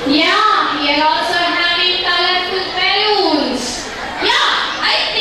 Yeah, here also having colorful balloons. Yeah, I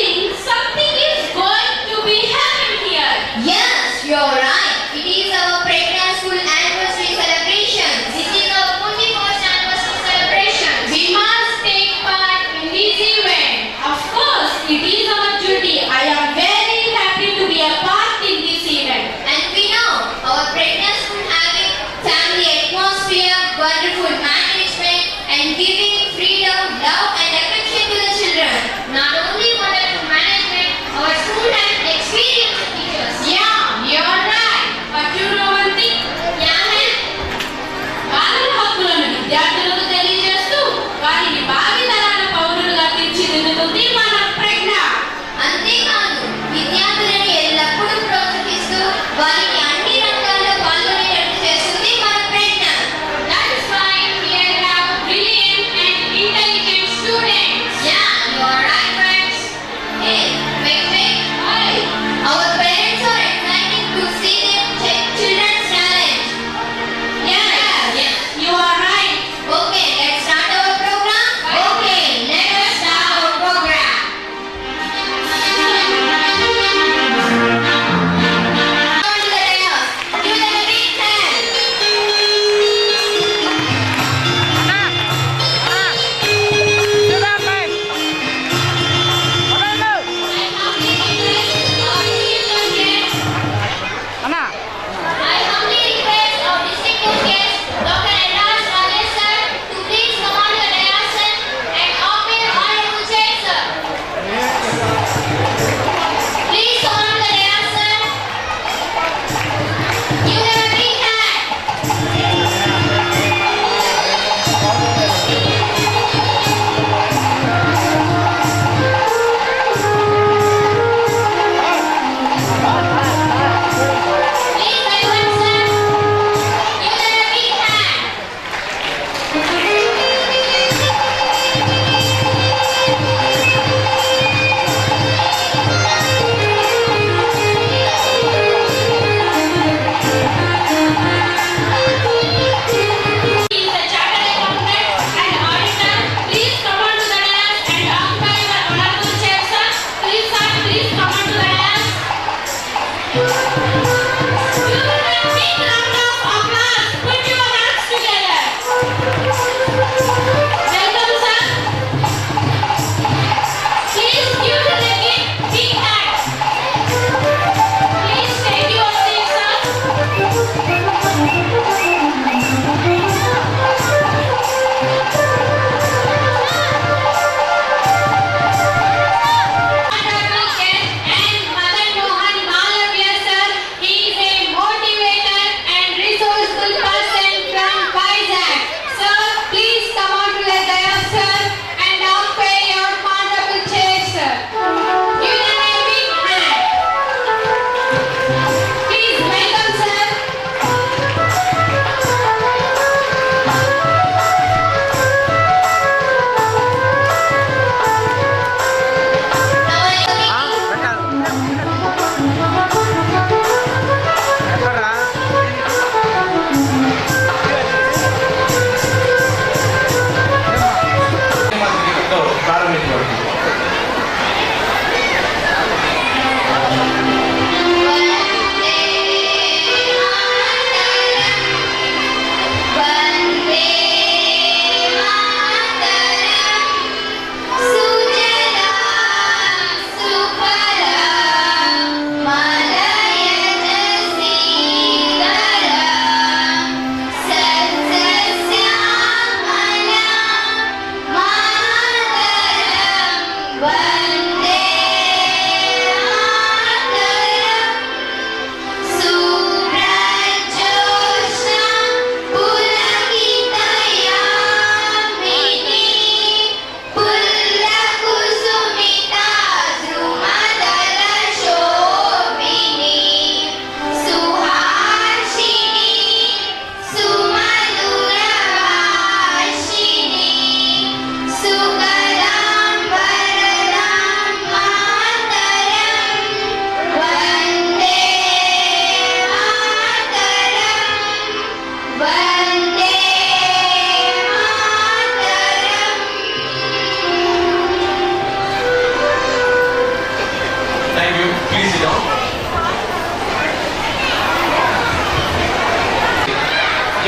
please SIT down.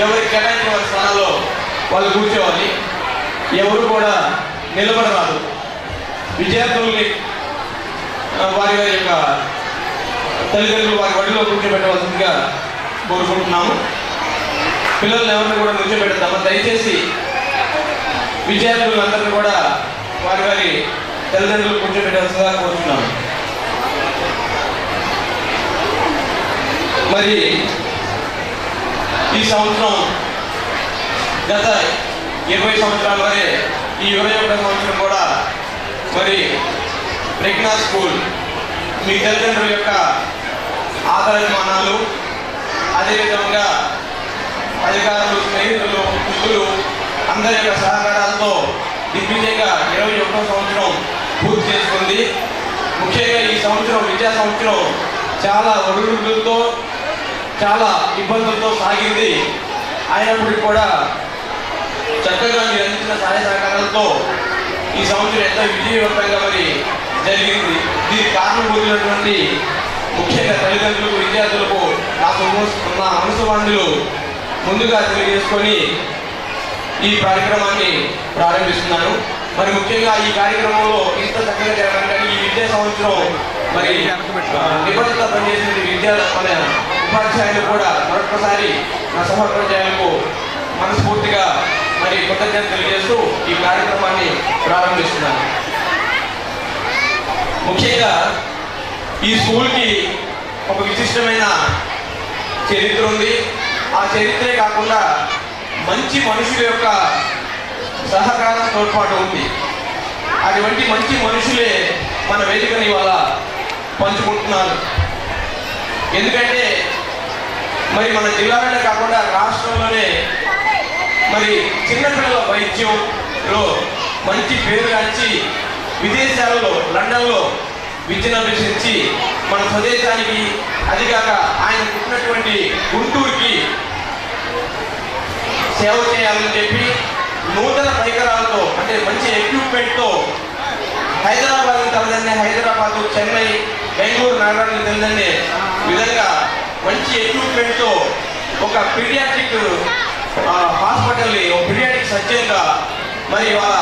ఎవరి కేటాయించిన వారి స్థానాల్లో వాళ్ళు కూర్చోవాలి. ఎవరు కూడా నిలబడరాదు. విద్యార్థుల్ని వారి వారి యొక్క తల్లిదండ్రులు వారి వడిలో కూర్చోబెట్టవలసిందిగా కోరుకుంటున్నాము. పిల్లల్ని ఎవరిని కూడా కూర్చోబెడతాము. దయచేసి విద్యార్థులందరినీ కూడా వారి వారి తల్లిదండ్రులు కూర్చోబెట్టవలసిందిగా కోరుతున్నాము. మరి ఈ సంవత్సరం గత 20 సంవత్సరాల వరే ఈ 21వ సంవత్సరం కూడా మరి ప్రజ్ఞా స్కూల్ మీ తల్లిదండ్రుల యొక్క ఆదరాభిమానాలు, అదేవిధంగా అధికారులు, స్నేహితులు, మిత్రులు అందరి యొక్క సహకారాలతో దిగ్విజయంగా 21వ సంవత్సరం పూర్తి చేసుకుంది. ముఖ్యంగా ఈ సంవత్సరం విద్యా సంవత్సరం చాలా ఒడిదుడుకులతో చాలా ఇబ్బందులతో సాగింది. అయినప్పటికీ కూడా చక్కగా మీరు అందించిన సహాయ సహకారాలతో ఈ సంవత్సరం ఎంతో విజయవంతంగా మరి జరిగింది. దీనికి కారణభూతులైనటువంటి ముఖ్యంగా తల్లిదండ్రులకు, విద్యార్థులకు నా మనసువాణులు ముందుగా తెలియజేసుకొని ఈ కార్యక్రమాన్ని ప్రారంభిస్తున్నాను. మరి ముఖ్యంగా ఈ కార్యక్రమంలో ఇంత చక్కగా జరగడానికి ఈ విద్యా సంవత్సరం మరి నిబద్ధత పనిచేసిన మన ఉపాధ్యాయులు కూడా మరొకసారి నా సహోపాధ్యాయులకు మనస్ఫూర్తిగా మరి కృతజ్ఞతలు తెలియజేస్తూ ఈ కార్యక్రమాన్ని ప్రారంభిస్తున్నాను. ముఖ్యంగా ఈ స్కూల్కి ఒక విశిష్టమైన చరిత్ర ఉంది. ఆ చరిత్రే కాకుండా మంచి మనుషుల యొక్క సహకారం, తోడ్పాటు ఉంది. అటువంటి మంచి మనుషులే మన వేదికని ఇవాళ పంచుకుంటున్నారు. ఎందుకంటే మరి మన జిల్లాలోనే కాకుండా రాష్ట్రంలోనే మరి చిన్నపిల్లల వైద్యంలో మంచి పేరుగాంచి విదేశాలలో లండన్లో విద్యను అభ్యసించి మన స్వదేశానికి, అదిగాక ఆయన పుట్టినటువంటి గుంటూరుకి సేవ చేయాలని చెప్పి నూతన పరికరాలతో అంటే మంచి ఎక్విప్మెంట్తో హైదరాబాద్ తలదన్నే హైదరాబాదు, చెన్నై, బెంగళూరు నగరాన్ని తలదన్నే విధంగా మంచి ఎక్విప్మెంట్తో ఒక పీడియాట్రిక్ హాస్పిటల్ని ఒక పీడియాట్రిక్ సర్జన్గా మరి వాళ్ళ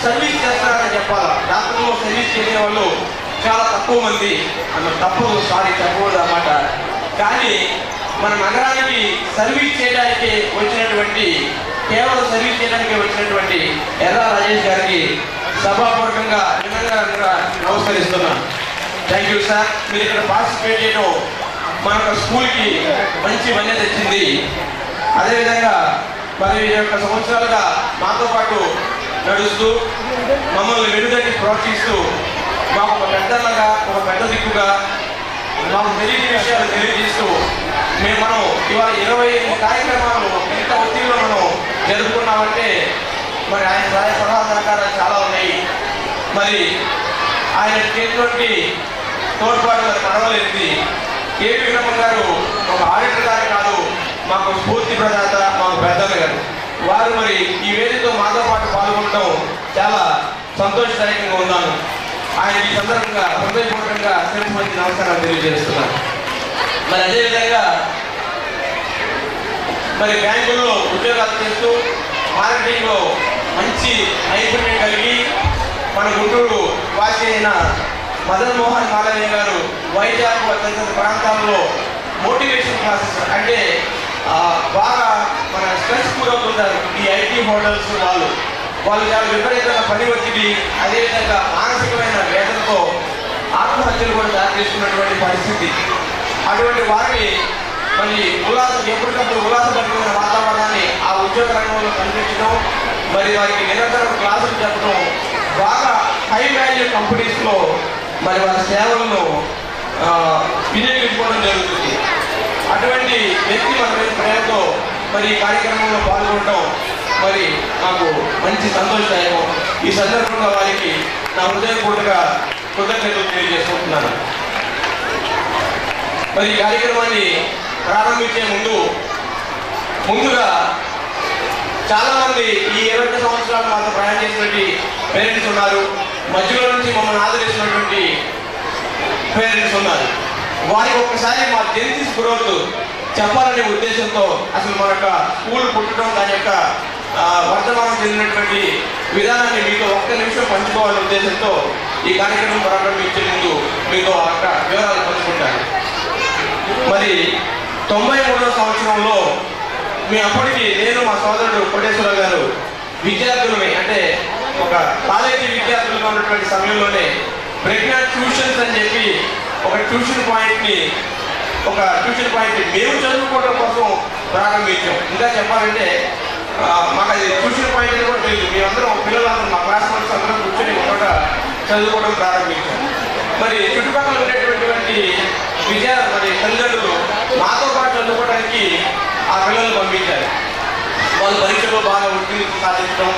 సర్వీస్ చేస్తారని చెప్పాలా. డాక్టర్లో సర్వీస్ చేసే వాళ్ళు చాలా తక్కువ మంది తప్పదు, చెప్పకూడదు అన్నమాట. కానీ మన నగరానికి సర్వీస్ చేయడానికి వచ్చినటువంటి, కేవలం సర్వీస్ చేయడానికి వచ్చినటువంటి ఎర్రా రాజేష్ గారికి సభాపూర్వకంగా వినయంగా నమస్కరిస్తున్నాను. Thank you sir. మీరు ఇక్కడ పార్టిసిపేట్ చేయడం మన స్కూల్కి మంచి వన్య తెచ్చింది. అదేవిధంగా మరి ఈ యొక్క సంవత్సరాలుగా మాతో పాటు నడుస్తూ మమ్మల్ని వెనుదట్టి ప్రోత్సహిస్తూ మాకు ఒక పెద్దన్నగా, ఒక పెద్ద దిక్కుగా మాకు తెలియని విషయాలు తెలియజేస్తూ మనం ఇవాళ 25 కార్యక్రమాలు ఇంత ఒత్తిడిలో మనం జరుపుకున్నామంటే మరి ఆయన సలహా సహకారాలు చాలా ఉన్నాయి. మరి ఆయన చేసినటువంటి తోడ్పాటు మరి పడవలేదు. కేపీ వినమ్మ గారు ఒక ఆడిటర్ గారు కాదు, మాకు స్ఫూర్తి ప్రదాత, మాకు పెద్దన్న గారు. వారు మరి ఈ వేదికతో మాతో పాటు పాల్గొనడం చాలా సంతోషదాయకంగా ఉన్నాను. ఆయన ఈ సందర్భంగా హృదయపూర్వకంగా మంచి నమస్కారాలు తెలియజేస్తున్నాను. మరి అదేవిధంగా మరి బ్యాంకుల్లో ఉద్యోగాలు చేస్తూ మార్కెటింగ్లో మంచి నైపుణ్యం కలిగి మన గుంటూరు వాసి అయిన మదన్ మోహన్ మాలవయ్య గారు వైజాగ్ తదితర ప్రాంతాల్లో మోటివేషన్ క్లాసెస్ అంటే బాగా మన స్ట్రెస్ గురవుతుంటారు ఈ ఐటీ హోటల్స్ వాళ్ళు చాలా విపరీతమైన పని ఒత్తిడి, అదేవిధంగా మానసికమైన వేదనతో ఆత్మహత్యలు కూడా దారి తీసుకున్నటువంటి పరిస్థితి. అటువంటి వారిని మళ్ళీ ఎప్పటికప్పుడు ఉల్లాసపడుతున్న వాతావరణాన్ని ఆ ఉద్యోగ రంగంలో కనిపించడం, మరి వారికి నిరంతరం క్లాసులు చెప్పడం, బాగా హై వాల్యూ కంపెనీస్లో మరి వారి సేవలను వినియోగించుకోవడం జరుగుతుంది. అటువంటి వ్యక్తి మన మీద ప్రేమతో మరి ఈ కార్యక్రమంలో పాల్గొనడం మరి నాకు మంచి సంతోషదాయకం. ఈ సందర్భంగా వారికి నా హృదయపూర్వక కృతజ్ఞతలు తెలియజేసుకుంటున్నాను. మరి ఈ కార్యక్రమాన్ని ప్రారంభించే ముందుగా చాలామంది ఈ 20 సంవత్సరాలు మాతో ప్రయాణం చేసినటువంటి పేరెంట్స్ ఉన్నారు, మధ్యలో నుంచి మమ్మల్ని ఆదరిస్తున్నటువంటి పేరెంట్స్ ఉన్నారు. వారికి ఒక్కసారి మా జెన్సిస్ గ్రోత్ చెప్పాలనే ఉద్దేశంతో అసలు మన యొక్క స్కూల్ పుట్టడం దాని యొక్క వర్తమానం చెందినటువంటి విధానాన్ని మీతో ఒక్క నిమిషం పంచుకోవాలనే ఉద్దేశంతో ఈ కార్యక్రమం ప్రారంభించే ముందు మీతో అక్కడ వివరాలు పంచుకుంటాను. మరి 93వ సంవత్సరంలో అప్పటికి నేను మా సోదరుడు కోటేశ్వరరావు గారు విద్యార్థులని అంటే ఒక కాలేజీ విద్యార్థులుగా ఉన్నటువంటి సమయంలోనే ప్రజ్ఞా ట్యూషన్స్ అని చెప్పి ఒక ట్యూషన్ పాయింట్ని మేము చదువుకోవడం కోసం ప్రారంభించాం. ఇంకా చెప్పాలంటే మాకు అది ట్యూషన్ పాయింట్ కూడా తెలియదు. మేమందరం పిల్లలందరూ మా క్లాస్మేట్స్ అందరం కూర్చొని ఒక చదువుకోవడం ప్రారంభించాం. మరి చుట్టుపక్కల ఉండేటువంటి మరి తల్లిదండ్రులు మాతో పాటు చదువుకోవడానికి ఆ పిల్లలు పంపించారు. వాళ్ళు పరీక్షలో బాగా ఉత్తీర్ణత సాధించడం,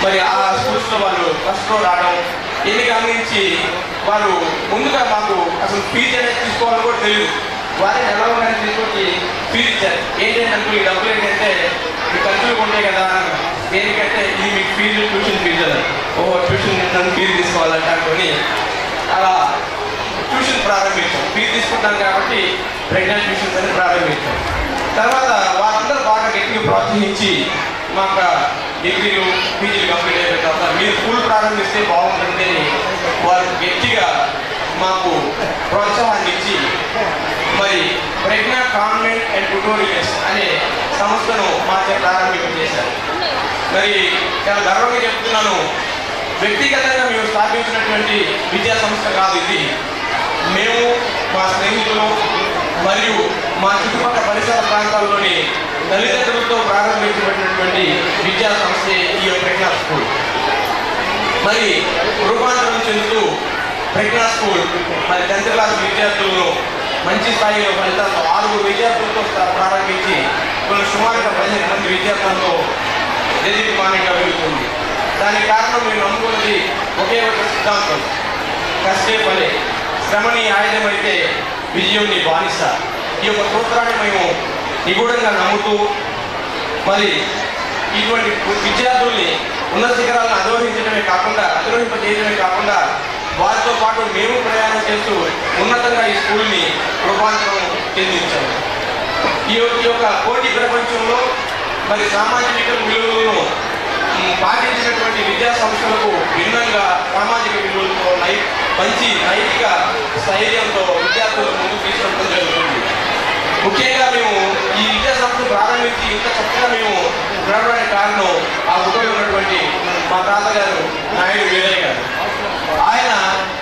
మరి ఆ స్కూల్స్లో వాళ్ళు ఫస్ట్లో రావడం ఎన్ని గమనించి వారు ముందుగా మాకు అసలు ఫీజు అనేది తీసుకోవాలని కూడా తెలియదు. వారే నెలవగానే తీసుకొచ్చి ఫీజు ఇచ్చారు. ఏంటంటే ఈ డబ్బులు ఏంటంటే మీకు ఖర్చులు ఉంటాయి కదా, దేనికంటే ఇది మీకు ఫీజు ట్యూషన్ ఫీజు అని. ట్యూషన్ నన్ను ఫీజు తీసుకోవాలంటే అనుకొని అలా ట్యూషన్ ప్రారంభించాం. ఫీజు తీసుకుంటాం కాబట్టి ప్రెగ్నెంట్ ట్యూషన్స్ అని ప్రారంభించాం. తర్వాత వాళ్ళందరూ బాగా గట్టిగా ప్రోత్సహించి మాకు డిగ్రీలు పీజీలు కంప్లీట్ అయిపోయిన తర్వాత మీరు స్కూల్ ప్రారంభిస్తే బాగుంటుంది వారు గట్టిగా మాకు ప్రోత్సాహాన్ని ఇచ్చి మరి ప్రజ్ఞా కాన్వెంట్ అండ్ ట్యుటోరియల్స్ అనే సంస్థను మాకు ప్రారంభింపజేశారు. మరి చాలా గర్వంగా చెప్తున్నాను, వ్యక్తిగతంగా మేము స్థాపించినటువంటి విద్యా సంస్థ కాదు ఇది. మేము మా స్నేహితులు మరియు మా చుట్టుపక్కల పరిసర ప్రాంతాల్లోని తల్లిదండ్రులతో ప్రారంభించబడినటువంటి విద్యా సంస్థే ఈ ప్రజ్ఞా స్కూల్. మరి రూపాంతరం చెందుతూ ప్రజ్ఞా స్కూల్ మరి 10th క్లాస్ విద్యార్థులను మంచి స్థాయిలో ఫలితాలతో 6 విద్యార్థులతో ప్రారంభించి కొన్ని సుమారుగా 15 మంది విద్యార్థులతో దేశీయమానంగా వెళ్తుంది. దానికి కారణం మేము నమ్ముకున్నది ఒకే ఒక సిద్ధాంతం, కష్టే ఫలే, శ్రమని ఆయుధమైతే విజయం నీ బానిస. ఈ యొక్క సూత్రాన్ని మేము నిగూఢంగా నమ్ముతూ మరి ఇటువంటి విద్యార్థుల్ని ఉన్నత శిఖరాలను అధిరోహింపజేయడమే కాకుండా వారితో పాటు మేము ప్రయాణం చేస్తూ ఉన్నతంగా ఈ స్కూల్ని రూపాంతరం చెందించాము. ఈ యొక్క పోటీ ప్రపంచంలో మరి సామాజిక విలువలను పాటించినటువంటి విద్యా సంస్థలకు భిన్నంగా సామాజిక విలువలతో మంచి నైతిక స్థైర్యంతో విద్యార్థులను ముందుకు తీసుకెళ్ళడం జరుగుతుంది. ముఖ్యంగా మేము ఈ విద్యా సంస్థను ప్రారంభించి ఇంత చక్కగా మేము నడవడానికి కారణం ఆ ఊళ్ళో ఉన్నటువంటి మా తాతగారు నాయుడు వీరయ్య గారు. ఆయన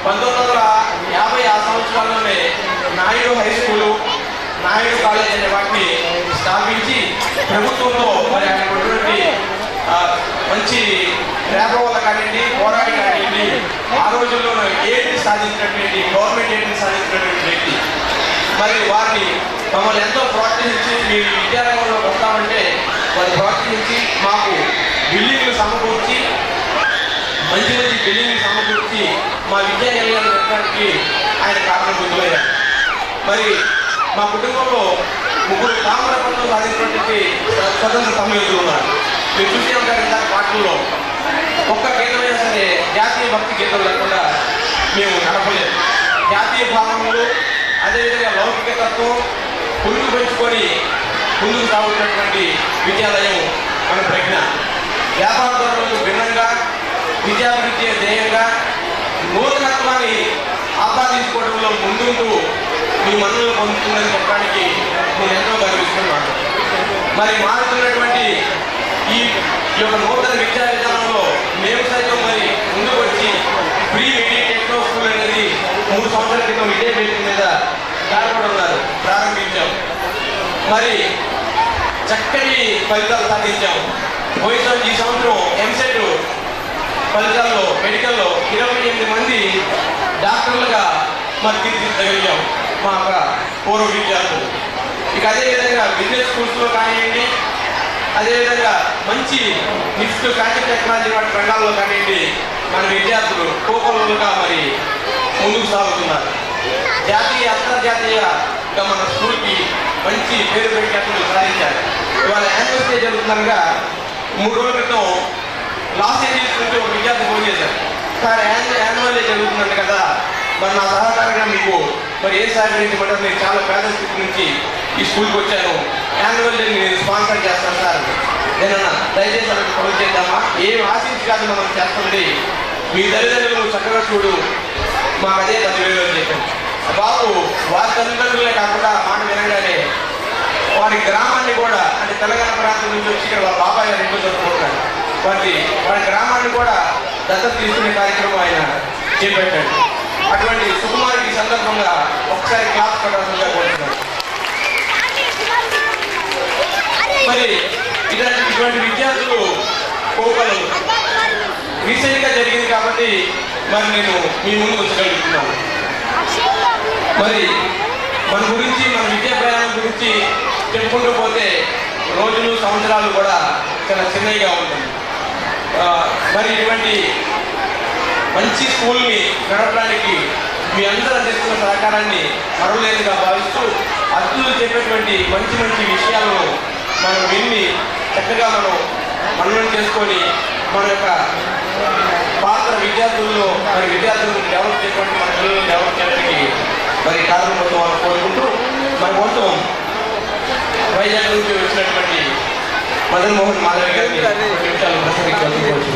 1950 ఆ సంవత్సరాల్లోనే Naidu high school, Naidu college అనే వాటిని స్థాపించి ప్రభుత్వంతో మరి ఆయన ఉన్నటువంటి మంచి రేప వల్ల కానివ్వండి, పోరాడి కానివ్వండి, ఆ రోజుల్లో ఎయిడ్ని సాధించినటువంటి గవర్నమెంట్ ఎయిడ్ని సాధించినటువంటి వ్యక్తి. మరి వారిని మమ్మల్ని ఎంతో ప్రోత్సహించి మీరు విద్యారంగంలో వస్తామంటే వారు ప్రోత్సహించి మాకు బిల్డింగ్లు సమకూర్చి మంచి బిల్డింగ్లు సమకూర్చి మా విద్యా నిలయాలు పెట్టడానికి ఆయన కారణభూతులయ్యారు. మరి మా కుటుంబంలో 3 తామర పనులు సాధించినటువంటి స్వతంత్ర సమయంలో ఉన్నారు. మీరు చూసే ఉంటారు ఇంత పాటల్లో ఒక్క గీతమైనా సరే జాతీయ భక్తి గీతం లేకుండా మేము నడపలేదు. జాతీయ భావములు అదేవిధంగా లౌకికతత్వం పురుగు పెంచుకొని ముందుకు సాగుతున్నటువంటి విద్యాలయం మన ప్రజ్ఞ. వ్యాపార ధోరణులకు భిన్నంగా విద్యాభివృద్ధి ధ్యేయంగా నూతనత్వాన్ని ఆపాదించుకోవడంలో ముందుంటూ మీ మన్నలు పొందుతుందని చెప్పడానికి నేను ఎంతో గర్విస్తున్నాను. మరి మారుతున్నటువంటి ఈ యొక్క నూతన విద్యా విధానంలో మేము సైతం మరి ముందుకు వచ్చి ప్రీ మెడి టెక్నో స్కూల్ అనేది 3 సంవత్సరాల క్రితం ఇదే బిల్డింగ్ మీద దారిపడి ఉన్నారు ప్రారంభించాం. మరి చక్కటి ఫలితాలు సాధించాం. ఈ సంవత్సరం ఎంసెట్ ఫలితాల్లో మెడికల్లో 28 మంది డాక్టర్లుగా మరి తీర్చిదిద్దగలిగాం మా పూర్వ విద్యార్థులు. ఇక అదేవిధంగా బిజినెస్ స్కూల్స్లో కానివ్వండి, అదేవిధంగా మంచి నిఫ్ట్ ఫ్యాషన్ టెక్నాలజీ వంటి రంగాల్లో కానివ్వండి మన విద్యార్థులు కోకొల్లుగా మరి ముందుకు సాగుతున్నారు. జాతీయ అంతర్జాతీయంగా మన స్కూల్కి మంచి పేరు ప్రఖ్యాతులు సాధించారు. ఇవాళ యాన్యువల్ డే జరుగుతుండగా 3 రోజుల క్రితం లాస్ ఏంజలీస్ నుంచి ఒక విద్యార్థి ఫోన్ చేశారు, సార్ యాన్యువల్ డే జరుగుతుందంట కదా, మరి నా సహకారంగా మీకు మరి ఏం సహకరించమంటారు, నేను చాలా పేద స్థితి నుంచి ఈ స్కూల్కి వచ్చాను, యాన్యువల్ డే నేను స్పాన్సర్ చేస్తాను సార్. నేనన్నా దయచేసి అక్కడ ప్రొవైడ్ చేద్దామా, ఏం ఆశించి కాదు మనం చేస్తుంది, మీ తల్లిదండ్రులు చక్కగా చూడు, మాకు అదే 10,000 అని చెప్పాను. బాబు వారి తల్లిదండ్రులే కాకుండా మాట వినగానే వారి గ్రామాన్ని కూడా, అంటే తెలంగాణ ప్రాంతం నుంచి వచ్చి ఇక్కడ వాళ్ళ బాబాయ్ గారు ఇంట్లో చదువుకుంటాడు, వారి గ్రామాన్ని కూడా దత్తత తీసుకునే కార్యక్రమం ఆయన చేపట్టాడు. అటువంటి సుకుమారికి సందర్భంగా ఒకసారి క్లాస్ పడాల్సిందిగా కోరుతున్నాడు. మరి ఇటువంటి విద్యార్థులు కోకలు రీసెంట్గా జరిగింది కాబట్టి మరి నేను మీ ముందు వచ్చగలుగుతున్నాను. మరి మన గురించి, మన విద్యా ప్రయాణం గురించి చెప్పుకుంటూ పోతే రోజులు సంవత్సరాలు కూడా చాలా చిన్నగా ఉంటుంది. మరి ఇటువంటి మంచి స్కూల్ని నడపడానికి మీ అందరూ అందిస్తున్న సహకారాన్ని మరవలేనిగా భావిస్తూ అతిథులు చెప్పేటువంటి మంచి మంచి విషయాలను మనం విని చక్కగా మననం చేసుకొని మన యొక్క పాత్ర విద్యార్థులను డెవలప్ చేయడానికి, మన పిల్లలను డెవలప్ చేయడానికి మరి కారణం మొత్తం వాళ్ళు కోరుకుంటూ మన మొత్తం వైజాగ్ నుంచి వచ్చినటువంటి మదన్ మోహన్ మాధవి గారిని 2 నిమిషాలు ప్రసంగించవచ్చు.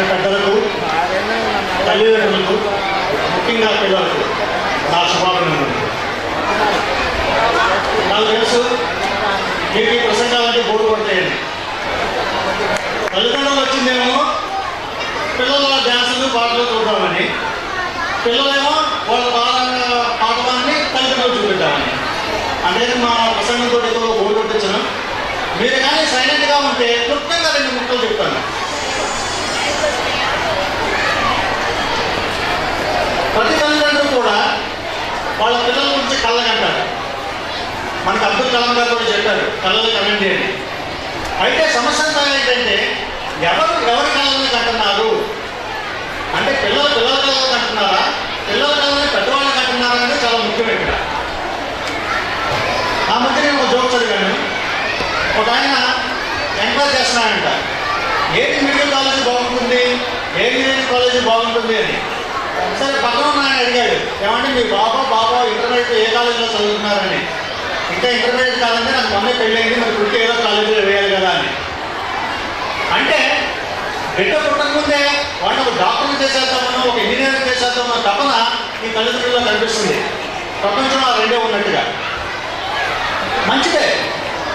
పెద్దలకు, తల్లిదండ్రులకు, ముఖ్యంగా పిల్లలకు నా శుభాభినందనలు. నాకు తెలుసు మీకు ఈ ప్రసంగాలంటే బోర్డు పడతాయండి. తల్లిదండ్రులు వచ్చిందేమో పిల్లల డ్యాన్సులు పాటలు చూద్దామని, పిల్లలేమో వాళ్ళ పాఠవాన్ని తల్లిదండ్రులు చూపెట్టామని. అంటే మా ప్రసంగంతో ఎక్కువ బోర్డు కొట్టించను. మీరు కానీ సైలెంట్గా ఉంటే క్లుప్తంగా 2 ముక్కలు చెప్తాను. ప్రతి తల్లిదండ్రులు కూడా వాళ్ళ పిల్లల గురించి కళ్ళకంటారు. మనకు అబ్దుల్ కలాం గారు కూడా చెప్పారు, కళ్ళని కమెంట్ చేయండి. అయితే సమస్య అంతా ఏంటంటే ఎవరి కళ్ళని కంటున్నారు అంటే పిల్లల కళ్ళని కంటున్నారా, పిల్లల కళ్ళని పెద్దవాళ్ళని కంటున్నారా అనేది చాలా ముఖ్యం. ఇక్కడ ఆ మధ్య నేను ఒక జోక్ చదివాను. ఒక ఆయన ఎంక్వైరీ చేస్తున్నాడంట, ఏది మెడికల్ కాలేజీ బాగుంటుంది, ఏ ఇంజనీరింగ్ కాలేజీ బాగుంటుంది అని. సరే పక్కన ఉన్న ఆయన అడిగాడు, ఏమంటే మీ బాబా ఇంటర్మీడియట్ ఏ కాలేజీలో చదువుతున్నారని. ఇంకా ఇంటర్మీడియట్ కాదంటే నాకు మొన్నే పెళ్ళైంది, మరి పుట్టి ఏదో కాలేజీలో వేయాలి కదా అని. అంటే బిడ్డ పుట్టకముందే వాడిని ఒక డాక్టర్ని చేసేద్దామనో, ఒక ఇంజనీరింగ్ చేసేద్దామో తపన ఈ తల్లిదండ్రుల్లో కనిపిస్తుంది. ప్రపంచంలో ఆ 2 ఉన్నట్టుగా. మంచిదే,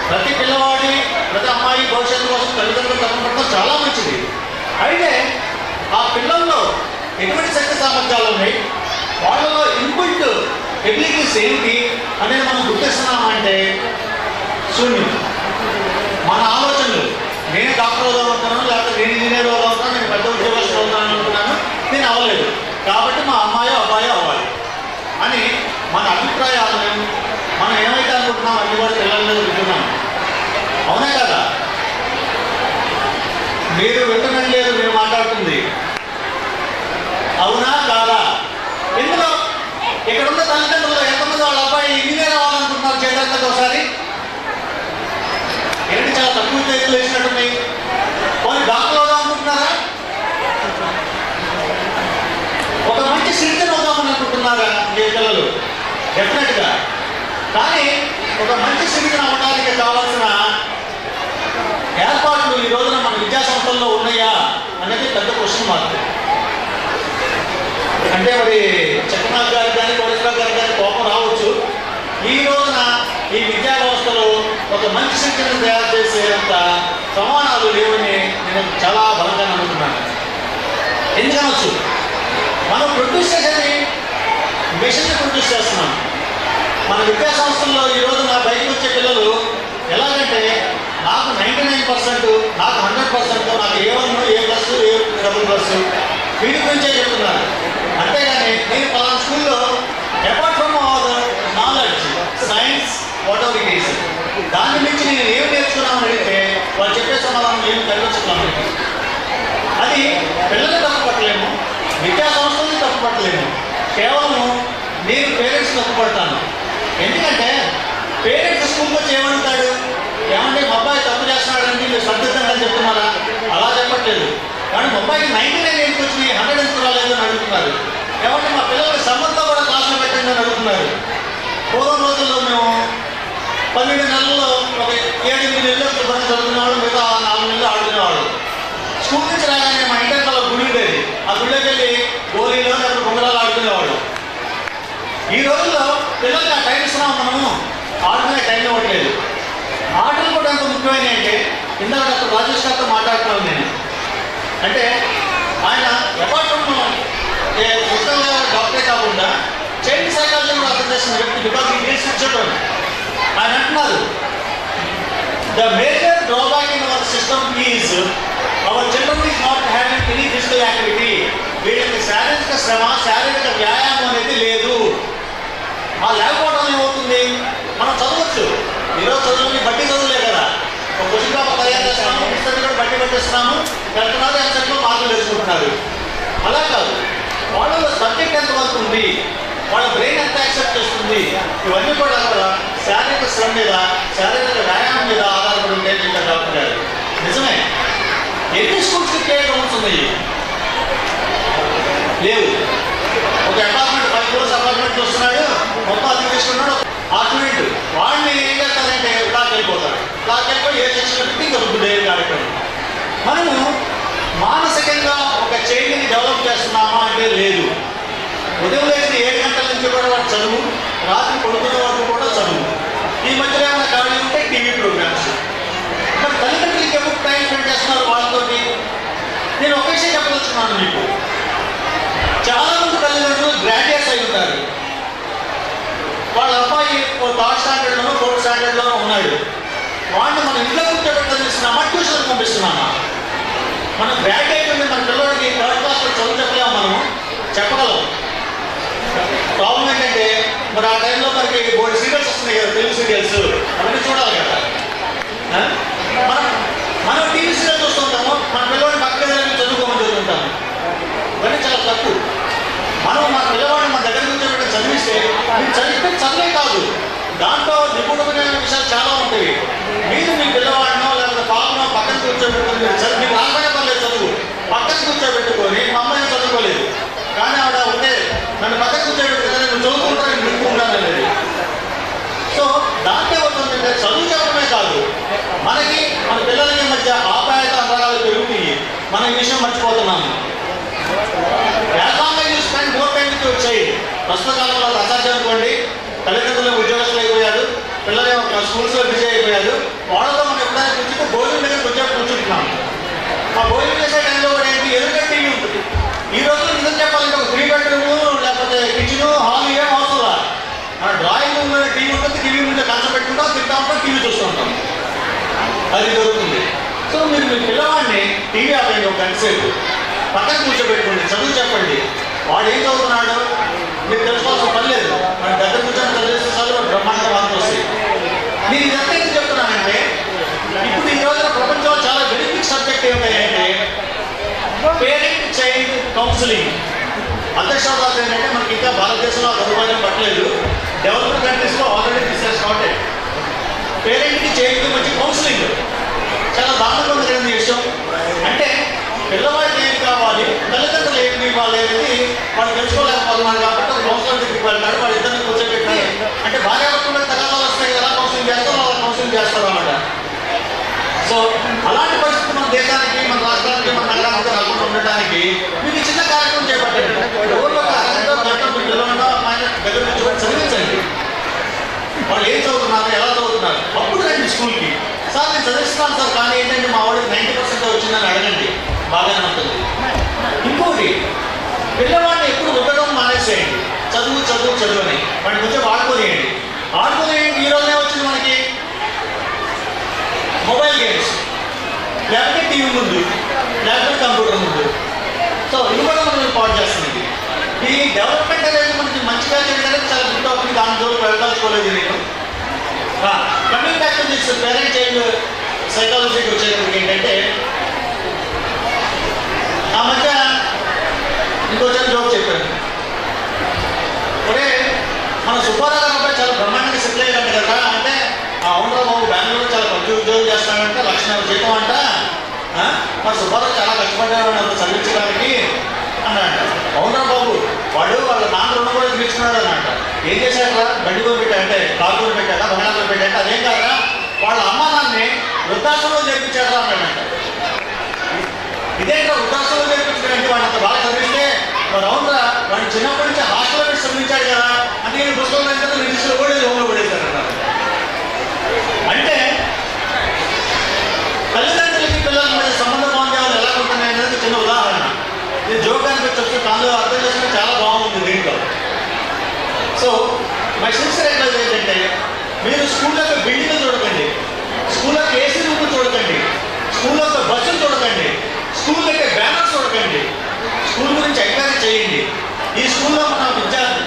ప్రతి పిల్లవాడి, ప్రతి అమ్మాయి భవిష్యత్తు కోసం తల్లిదండ్రులు తపన పడటం చాలా మంచిది. అయితే ఆ పిల్లల్లో ఎటువంటి శక్తి సామర్థ్యాలు ఉన్నాయి, వాళ్ళలో ఇన్పుట్ ఎబిలిటీస్ ఏంటి అనేది మనం గుర్తిస్తున్నామంటే శూన్యం. మన ఆలోచనలు, నేను డాక్టర్ అవుదాం అనుకున్నాను, లేకపోతే నేను ఇంజనీర్ అవుదాం అనుకున్నాను, నేను పెద్ద ఉద్యోగస్తులు అవుతాను అనుకున్నాను, నేను అవ్వలేదు కాబట్టి మా అమ్మాయో అబ్బాయో అవ్వాలి అని మన అభిప్రాయాలను మనం ఏమైతే అనుకుంటున్నాం అన్ని కూడా పిల్లల మీద వింటున్నాం. అవునే కదా? మీరు వింటున్నది లేదు, మీరు మాట్లాడుతుంది. అవునా కాదా? ఎందులో ఇక్కడున్న తల్లిదండ్రులు ఎంతమంది వాళ్ళ అబ్బాయి ఇంజనీర్ అవ్వాలనుకుంటున్నారు చేద్దాం ఒకసారి. ఏంటి చాలా తక్కువ చేతులు వేసినట్టున్నాయి. వాళ్ళు డాక్టర్ అవుదాం అనుకుంటున్నారా? ఒక మంచి సిటిజన్ అవుదామని అనుకుంటున్నారా మీ పిల్లలు? డెఫినెట్గా. కానీ ఒక మంచి సిటిజన్ అవ్వడానికి కావాల్సిన ఏర్పాట్లు ఈ రోజున మన విద్యా సంస్థల్లో ఉన్నాయా అనేది పెద్ద క్వశ్చన్ మార్క్. అంటే మరి చక్రనాథ్ గారికి కానీ కోటేశ్వర గారికి కానీ కోపం రావచ్చు. ఈ రోజున ఈ విద్యా వ్యవస్థలో ఒక మంచి శిక్షణను తయారు చేసేంత ప్రమాణాలు లేవని నేను చాలా బలంగా నమ్ముతున్నాను. ఎందుకనొచ్చు, మనం ప్రొడ్యూస్ చేసేది మిషన్ని ప్రొడ్యూస్ చేస్తున్నాం. మన విద్యా సంస్థల్లో ఈ రోజు నా బయటకు వచ్చే పిల్లలు ఎలాగంటే నాకు 99%, నాకు 100%, నాకు A1, A+, A++, వీటి గురించే చెప్తున్నారు. అంతేగాని నేను పలానా స్కూల్లో apart from knowledge, science, what ever it is, దాని నుంచి నేను ఏం నేర్చుకున్నామని అడిగితే వాళ్ళు చెప్పే సమాధానం ఏమి కలిగించుకున్నాను. అది పిల్లల్ని తప్పుపట్టలేము, విద్యా సంస్థల్ని తప్పుపట్టలేము, కేవలం నేను పేరెంట్స్ తప్పుపడతాను. ఎందుకంటే పేరెంట్స్ స్కూల్కి వచ్చి ఏమంటాడు, ఏమంటే మా అబ్బాయి తప్పు చేస్తున్నాడంటే మీరు సర్దిద్దండి చెప్తున్నారా? అలా చెప్పండి. 12 నెలల్లో ఒక 7-8 నెలలు శుభ్రంగా చదువుకునేవాళ్ళు, మిగతా 4 నెలలు ఆడుకునేవాళ్ళు. స్కూల్ నుంచి రాగానే మా ఇంటర్ కల్లా గుడి ఉండేది. ఆ గుడిలోకి వెళ్ళి గోళీలో లేకపోతే గుంగరాలు ఆడుకునేవాడు. ఈ రోజుల్లో పిల్లలకి ఆ టైం ఇస్తున్నాం, మనము ఆడుకునే టైం ఇవ్వట్లేదు. ఆటలు కూడా ఎంత ముఖ్యమైన అంటే, ఇందాక డాక్టర్ రాజేష్ గారితో మాట్లాడుతున్నాను నేను. అంటే ఆయన అపార్ట్ ఫ్రమ్ పుస్తకంగా డాక్టరే కాకుండా చైల్డ్ సైకాలజీ కూడా అర్థం చేసిన వ్యక్తి. బికాస్ ఈ డీల్స్ విత్ చిల్డ్రన్. ఆయన అంటున్నారు, the major drawback in our system is our children is not having any physical activity. వీళ్ళకి శారీరక శ్రమ, శారీరక వ్యాయామం అనేది లేదు. ఆ లేకపోవడం ఏమవుతుంది, మనం చదవచ్చు. ఈరోజు చదువుని బట్టి చదువులే కదా, ఒక క్వశ్చన్ పేపర్ తయారు చేస్తున్నాము, పుస్తకం కూడా బట్టి పట్టేస్తున్నాము, వెళ్తున్నారు, ఎంతలో మార్కులు వేసుకుంటున్నారు. అలా కాదు, వాళ్ళ సబ్జెక్ట్ ఎంత వరకు ఉంది, వాళ్ళ బ్రెయిన్ ఎంత యాక్సెప్ట్ చేస్తుంది, ఇవన్నీ కూడా శారీరక శ్రమ మీద, శారీరక వ్యాయామం మీద ఆధారపడి ఉంటే డాక్టర్ గారు. నిజమే. ఎన్ని స్కూల్స్కి ప్లే గ్రౌండ్స్ ఉన్నాయి? లేవు. ఒక అపార్ట్మెంట్ 5 ఫ్లోర్స్ అపార్ట్మెంట్ వస్తున్నాడు, మొత్తం అద్దె తీసుకున్నాడు. ఆ స్టూడెంట్ వాడిని ఏం చేస్తారంటే బ్లాక్ వెళ్ళిపోతాడు. బ్లాక్ వెళ్ళిపోయి ఏ సెక్షన్ పెట్టి ఇంకా డైలీ కార్యక్రమం. మనము మానసికంగా ఒక చైల్డ్ని డెవలప్ చేస్తున్నామా అంటే లేదు. ఉదయం లేచి 7 గంటల నుంచి కూడా వాడు చదువు, రాత్రి పడుకునే వరకు కూడా చదువు. ఈ మధ్యలో ఏమైనా ఖాళీ ఉంటే టీవీ ప్రోగ్రామ్స్. మరి తల్లిదండ్రులకి ఎప్పుడు టైం స్పెండ్ చేస్తున్నారు వాళ్ళతోటి? నేను ఒక విషయం చెప్పదలుచుకున్నాను మీకు. చాలా మంది తల్లిదండ్రులు గ్రాడ్యుయేట్స్ అయి ఉంటారు. వాళ్ళ అబ్బాయి 3rd స్టాండర్డ్లోనో 4th స్టాండర్డ్లోనో ఉన్నాడు. వాడిని మనం ఇంట్లో కూర్చోబెట్టి చదివిస్తున్నామా, ట్యూషన్ పంపిస్తున్నామా? మనం గ్రాడ్యుయేట్ ఉండి మన పిల్లలకి 3rd క్లాస్లో చదువు చెప్పలేము, మనం చెప్పగలం. ప్రాబ్లం ఏంటంటే మరి ఆ టైంలో మనకి బోర్డు సీరియల్స్ వస్తున్నాయి కదా, తెలుగు సీరియల్స్, అవన్నీ చూడాలి కదా. మనం టీవీ సీరియల్ చూస్తుంటాము, మన పిల్లవాడిని పక్కన చదువుకోమని చదువుతుంటాము. ఇవన్నీ చాలా తక్కువ. మనం మన పిల్లవాడిని మన దగ్గర కూర్చోబెట్టి చదివిస్తే చదివితే చదివే కాదు, దాంట్లో నిపుణమైన విషయాలు చాలా ఉంటాయి. మీరు మీ పిల్లవాడినో లేకపోతే పాపనో పక్కన కూర్చోబెట్టుకొని మీకు రాకపోయినా పర్లేదు, చదువు పక్కన కూర్చోబెట్టుకొని మా అమ్మాయి చదువుకోలేదు కానీ ఆవిడ ఉంటే నన్ను పక్కన కూర్చోబెట్టుకుంటే నువ్వు చదువుకుంటాను, నింపు ఉంటాను అనేది. సో దాంట్లో అవుతుందంటే చదువు చెప్పడమే కాదు, మనకి మన పిల్లలకి మధ్య ఆప్యాయత అంతరాలు పెరుగుతాయి. మనం ఈ విషయం మర్చిపోతున్నాము. వచ్చాయి ప్రస్తుత కాలంలో అసాధ్యం అనుకోండి. తల్లిదండ్రులు ఉద్యోగస్తులు అయిపోయారు, పిల్లలు స్కూల్స్లో బిజీ అయిపోయారు. వాళ్ళతో మనం ఎప్పుడైనా కూర్చుంటే భోజనం దగ్గర కూర్చుంటున్నాం. ఆ భోజనం చేసే టైంలో కూడా ఏంటి, ఎదురుగా టీవీ ఉంటుంది. ఈ రోజుల్లో నిజం చెప్పాలంటే ఒక 3 బెడ్రూమ్ లేకపోతే కిచెన్, హాల్ ఏం అవసరం. మన డ్రాయింగ్ రూమ్లో టీవీ ఉంటుంది, టీవీ ముందు కంచ పెట్టుకుంటాం, తింటా ఉంటాం, టీవీ చూస్తూ ఉంటాం. అది జరుగుతుంది. సో మీరు మీ పిల్లవాడిని టీవీ ఆపండి, ఒక గంట సేపు పక్కన కూర్చోబెట్టుకోండి, చదువు చెప్పండి. వాడు ఏం చదువుతున్నాడు మీకు తెలుసుకోవాల్సిన పని లేదు. మన దగ్గర కూర్చొని చదివేస్తే చదువు బ్రహ్మాండంగా మార్కులు వస్తాయి. నేను ఇదంతా ఎందుకు చెప్తున్నానంటే, ఇప్పుడు ఈ రోజున ప్రపంచంలో చాలా బెనిఫిట్ సబ్జెక్ట్ ఏమిటంటే పేరెంట్ చైల్డ్ కౌన్సిలింగ్. అధ్యక్షాలు ఏంటంటే మనకి ఇంకా భారతదేశంలో సదుపాయం పట్టలేదు. డెవలప్డ్ కంట్రీస్లో ఆల్రెడీ దిస్ స్టార్టెడ్. పేరెంట్కి చైల్డ్కి మధ్య కౌన్సిలింగ్ చాలా దారుణంగా జరిగిన విషయం. అంటే పిల్లవాడికి ఏం కావాలి, తల్లిదండ్రులు ఏమి ఇవ్వాలి అనేది వాళ్ళు తెలుసుకోలేకపోతున్నారు. కాబట్టి ఒక కౌన్సిలర్ దగ్గరికి వెళ్తాడు, వాళ్ళు ఇద్దరిని కూర్చోబెట్టి, అంటే భార్యాభర్తల తగాదాలు వస్తాయి, ఎలా కౌన్సిలింగ్ చేస్తారో అలా కౌన్సిలింగ్ చేస్తారు అన్నమాట. సో అలాంటి పరిస్థితి మన దేశానికి, మన రాష్ట్రానికి, మన నగరానికి రాకుండా ఉండడానికి మీకు చిన్న కార్యక్రమం చేపట్టండి. ఎవరు ఒక అరగంట గంట మీ పిల్లలు ఆయన దగ్గర కూర్చోబెట్టి చదివించండి. వాళ్ళు ఏం చదువుతున్నారు, ఎలా చదువుతున్నారు, అప్పుడు రండి స్కూల్కి. సార్ నేను చదివిస్తున్నాను సార్, కానీ ఏంటంటే మా వాడికి 90% వచ్చిందని అడగండి, బాగానే ఉంటుంది. ఇంకోటి, పిల్లవాడిని ఎప్పుడు ఉండడం మానేసేయండి. చదువు చదువు చదువు అని వాడిని కొంచెం ఆడుకోనియండి. ఈ రోజునే వచ్చింది మనకి మొబైల్ గేమ్స్, లేకపోతే టీవీ ముందు, లేకపోతే కంప్యూటర్ ముందు. సో ఇది కూడా మనం పాటు చేస్తుంది. ఈ డెవలప్మెంట్ అనేది మనకి మంచిగా చేయడానికి చాలా గుడ్ అవుతుంది. దాని జోలికి వెళ్ళదలుచుకోలేదు నేను. Coming back to this parent child సైకాలజీకి వచ్చేటప్పటికి ఏంటంటే, ఆ మధ్య ఇంకో జోక్ చెప్పాను. ఒరే మన సుబ్బారావు గారు అబ్బాయి చాలా బ్రహ్మాండంగా సెటిల్ అయ్యారంట కదా అంటే, అవునరా బాబు బెంగళూరు చాలా మంచి ఉద్యోగం చేస్తాడంటే, 1,00,000 జీతం అంట, మరి సుబ్బారావు చాలా కష్టపడ్డాడు అంత చదివించడానికి అన్నాడు. అవునరా బాబు, వాడు వాళ్ళ నాన్న రుణం కూడా తీర్చుకున్నాడు అన్నట్ట. ఏం చేశారా, బండి కొని పెట్టా అంటే కారు కొని పెట్టాక బంగాళాలు పెట్టాక అదేం కాదురా వాళ్ళ అమ్మానాన్ని వృద్ధాశ్రమంలో చేర్పించారా అన్నాడంట. ఇదేంటో వృద్ధాశ్రమంలో చేర్పించడానికి వాడిని అంత బాగా చదివిస్తే మరి అవునరా వాడిని చిన్నప్పటి నుంచి హాస్టల్లో పెట్టి చదివించాడు కదా అంటే నేను పుస్తకంలో అయితే నిర్దిష్టలో కూడా హోంలో పడేశారన్నారు. అంటే తల్లిదండ్రులకి పిల్లల మధ్య సంబంధ బాంధ్యాలు ఎలా ఉంటున్నాయి అనేది చిన్న ఉదాహరణ. ఇది జోకానికి వచ్చి దానిలో అర్థం చేసుకుంటే చాలా బాగుంది దీంట్లో. సో మై సిన్సియర్ అడ్వైజ్ ఏంటంటే మీరు స్కూల్ యొక్క బిల్డింగ్ చూడకండి, స్కూల్ యొక్క ఏసీ రూమ్ చూడకండి, స్కూల్ యొక్క బస్సులు చూడకండి, స్కూల్ యొక్క బ్యానర్స్ చూడకండి. స్కూల్ గురించి ఎంక్వైరీ చేయండి. ఈ స్కూల్లో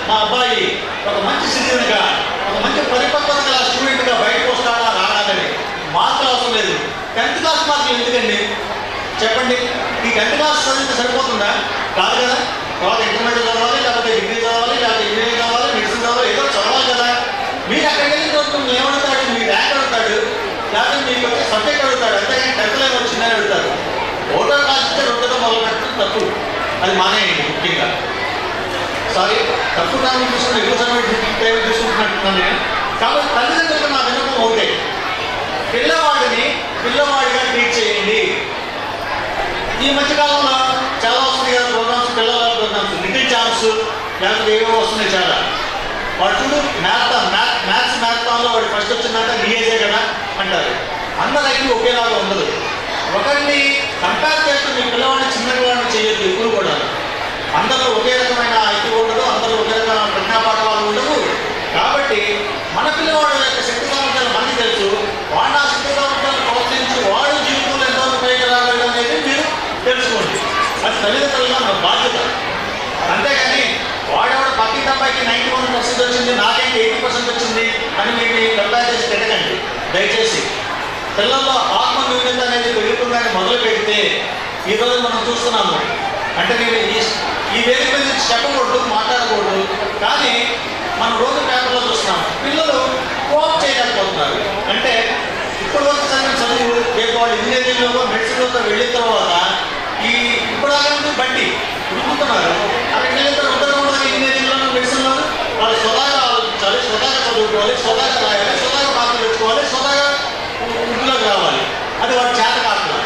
మా అబ్బాయి ఒక మంచి సిటిజన్గా, ఒక మంచి పరిపక్వత గల స్టూడెంట్గా బయటకు వస్తాడా రాడాలని మార్కులు అవసరం లేదు. 10th క్లాస్ మార్కులు ఎందుకండి చెప్పండి? ఈ 10th క్లాస్ చదివితే సరిపోతుందా? కాదు కదా. తర్వాత ఇంటర్మీడియట్ చదవాలి, లేకపోతే డిగ్రీ చదవాలి, లేకపోతే ఇంజనీరింగ్ చదవాలి, మెడిసిన్ చదవాలి, ఏదో చదవాలి కదా. మీరు అక్కడికి వెళ్ళిన తర్వాత ఏమడుగుతాడు? మీ ర్యాంక్ అడుగుతాడు, లేకపోతే మీకు వచ్చే సబ్జెక్ట్ అడుగుతాడు. అంతేగాని 10th లైన్ వచ్చిందని అడుగుతారు. ఓటర్ క్లాస్ ఇస్తే రుద్దడం మొదలు పెట్టడం తప్పు. అది మానేయండి ముఖ్యంగా. సారీ, తప్పు కాలం తీసుకుని ఎక్కువ సమయం తీసుకుంటున్నట్టున్నాను నేను. కాబట్టి తల్లిదండ్రులకు నా విన్నపం ఒకటే, పిల్లవాడిగా ట్రీట్ చేయండి. ఈ మధ్యకాలంలో చాలా వస్తుంది కదా ప్రోగ్రామ్స్, పిల్లల ప్రోగ్రామ్స్, లిటిల్ ఛాన్స్ లేకపోతే ఏవో వస్తున్నాయి చాలా. వాడు చూడు మ్యాథ్స్ మ్యాథ్తాన్లో వాడు ఫస్ట్ వచ్చిందంటే నీయేజే కదా అంటారు. అందరికీ ఒకేలాగా ఉండదు. ఒకరిని కంపేర్ చేస్తూ మీ పిల్లవాడిని చిన్నవాడిని చేయొద్దు ఎప్పుడు కూడా. అందరూ ఒకే రకమైన ఐక్యూ ఉండదు, అందరూ ఒకే రకమైన ప్రజ్ఞాపాఠాలు ఉండవు. కాబట్టి మన పిల్లవాడు యొక్క శక్తి సామర్థ్యాలు మనకి తెలుసు. వాడు ఆ శక్తి సామర్థ్యాలను ప్రోత్సహించి వాడు జీవితంలో ఎంతో పైకి రాగలడు అనేది మీరు తెలుసుకోండి. అది తల్లిదండ్రులుగా మన బాధ్యత. అంతేగాని వాడెవడు పక్కింటి అబ్బాయికి 91% వచ్చింది, నాకైతే 80% వచ్చింది అని మీకు కంపేర్ చేసి పెట్టకండి దయచేసి. పిల్లల్లో ఆత్మన్యూన్యత అనేది పెరుగుతుందని మొదలు పెడితే ఈరోజు మనం చూస్తున్నాము. అంటే నేను ఈ వేదిక మీద చెప్పకూడదు, మాట్లాడకూడదు, కానీ మనం రోజు పేపర్లో చూస్తున్నాం పిల్లలు కోప్ చేయలేకపోతున్నారు. అంటే ఇప్పుడు వరకు చదువు రేపు వాళ్ళు ఇంజనీరింగ్లో మెడిసిన్లో వెళ్ళిన తర్వాత ఇప్పుడు అలాగే బట్టి ఉడుకుతున్నారు. అక్కడికి వెళ్ళిన తర్వాత ఉండడం ఇంజనీరింగ్లో మెడిసిన్లో వాళ్ళు స్వతహాగా ఆలోచించాలి, స్వతహాగా చదువుకోవాలి, స్వతహాగా రాయాలి, స్వతహాగా మార్కులు తెచ్చుకోవాలి, స్వతహాగా ఇంట్లోకి రావాలి. అది వాడి చేత కాకుండా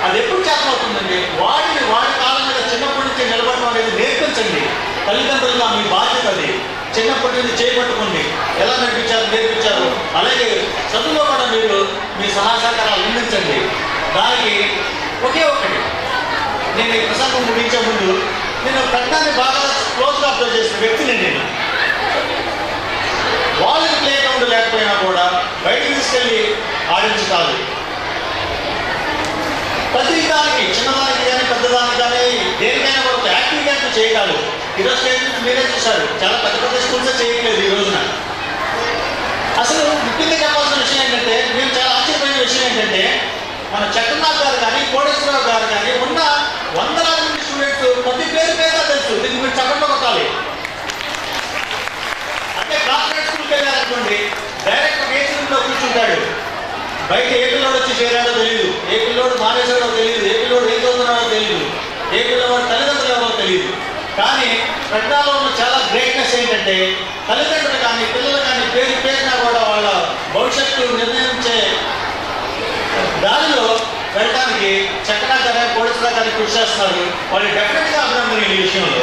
అది ఎప్పుడు చేత అవుతుందండి? వాడి కాలం మీద చిన్నప్పటి నుంచి నిలబడడం అనేది నేర్పించండి. తల్లిదండ్రులుగా మీ బాధ్యత అది. చిన్నప్పటి నుంచి చేపట్టుకోండి, ఎలా నేర్పించారు. అలాగే చదువులో కూడా మీరు మీ సహాయ సహకారాలు అందించండి. దానికి ఒకే ఒకటి, నేను ఈ ప్రసంగం ముగించే ముందు నేను ప్రజ్ఞాన్ని బాగా క్లోజ్గా అబ్జర్వ్ చేసిన వ్యక్తిని. నేను వాళ్ళకి ప్లే గ్రౌండ్ లేకపోయినా కూడా బయటకు తీసుకెళ్ళి ఆడించుతారు. ప్రతి దానికి, చిన్నదానికి కానీ పెద్దదానికి కానీ దేనికైనా వరకు యాక్టివ్గా చేయగలరు. ఈరోజు స్టేట్ నుంచి మీరే చూశారు, చాలా పెద్ద పెద్ద స్కూల్సే చేయట్లేదు ఈ రోజున. అసలు ముఖ్యంగా చెప్పాల్సిన విషయం ఏంటంటే, మేము చాలా ఆశ్చర్యపోయిన విషయం ఏంటంటే, మన చక్రనాథ్ గారు కానీ కోటేశ్వరరావు గారు కానీ ఉన్న వందలాది మంది స్టూడెంట్స్ ప్రతి పేరు తెలుసు. దీనికి మీరు చప్పట్లో కొట్టాలి. అంటే కార్పొరేట్ స్కూల్కి వెళ్ళారనుకోండి, డైరెక్ట్ ఏసీ రూమ్లో కూర్చుంటాడు. బయట ఏ పిల్లోడు వచ్చి చేరాడో తెలియదు, ఏ పిల్లోడు మానేశాడో తెలియదు, ఏ పిల్లోడు ఏం చదువుతున్నాడో తెలియదు, ఏ పిల్లవాడు తల్లిదండ్రులు ఎవరో తెలియదు. కానీ ప్రజ్ఞలో ఉన్న చాలా గ్రేట్నెస్ ఏంటంటే, తల్లిదండ్రులు కానీ పిల్లలు కానీ పేరునా కూడా వాళ్ళ భవిష్యత్తు నిర్ణయించే దానిలో వెళ్ళడానికి చక్రనాథ్ గారు, కోటేశ్వరరావు గారిని కృషి చేస్తున్నారు. వాళ్ళు డెఫినెట్గా అభినందన ఈ విషయంలో.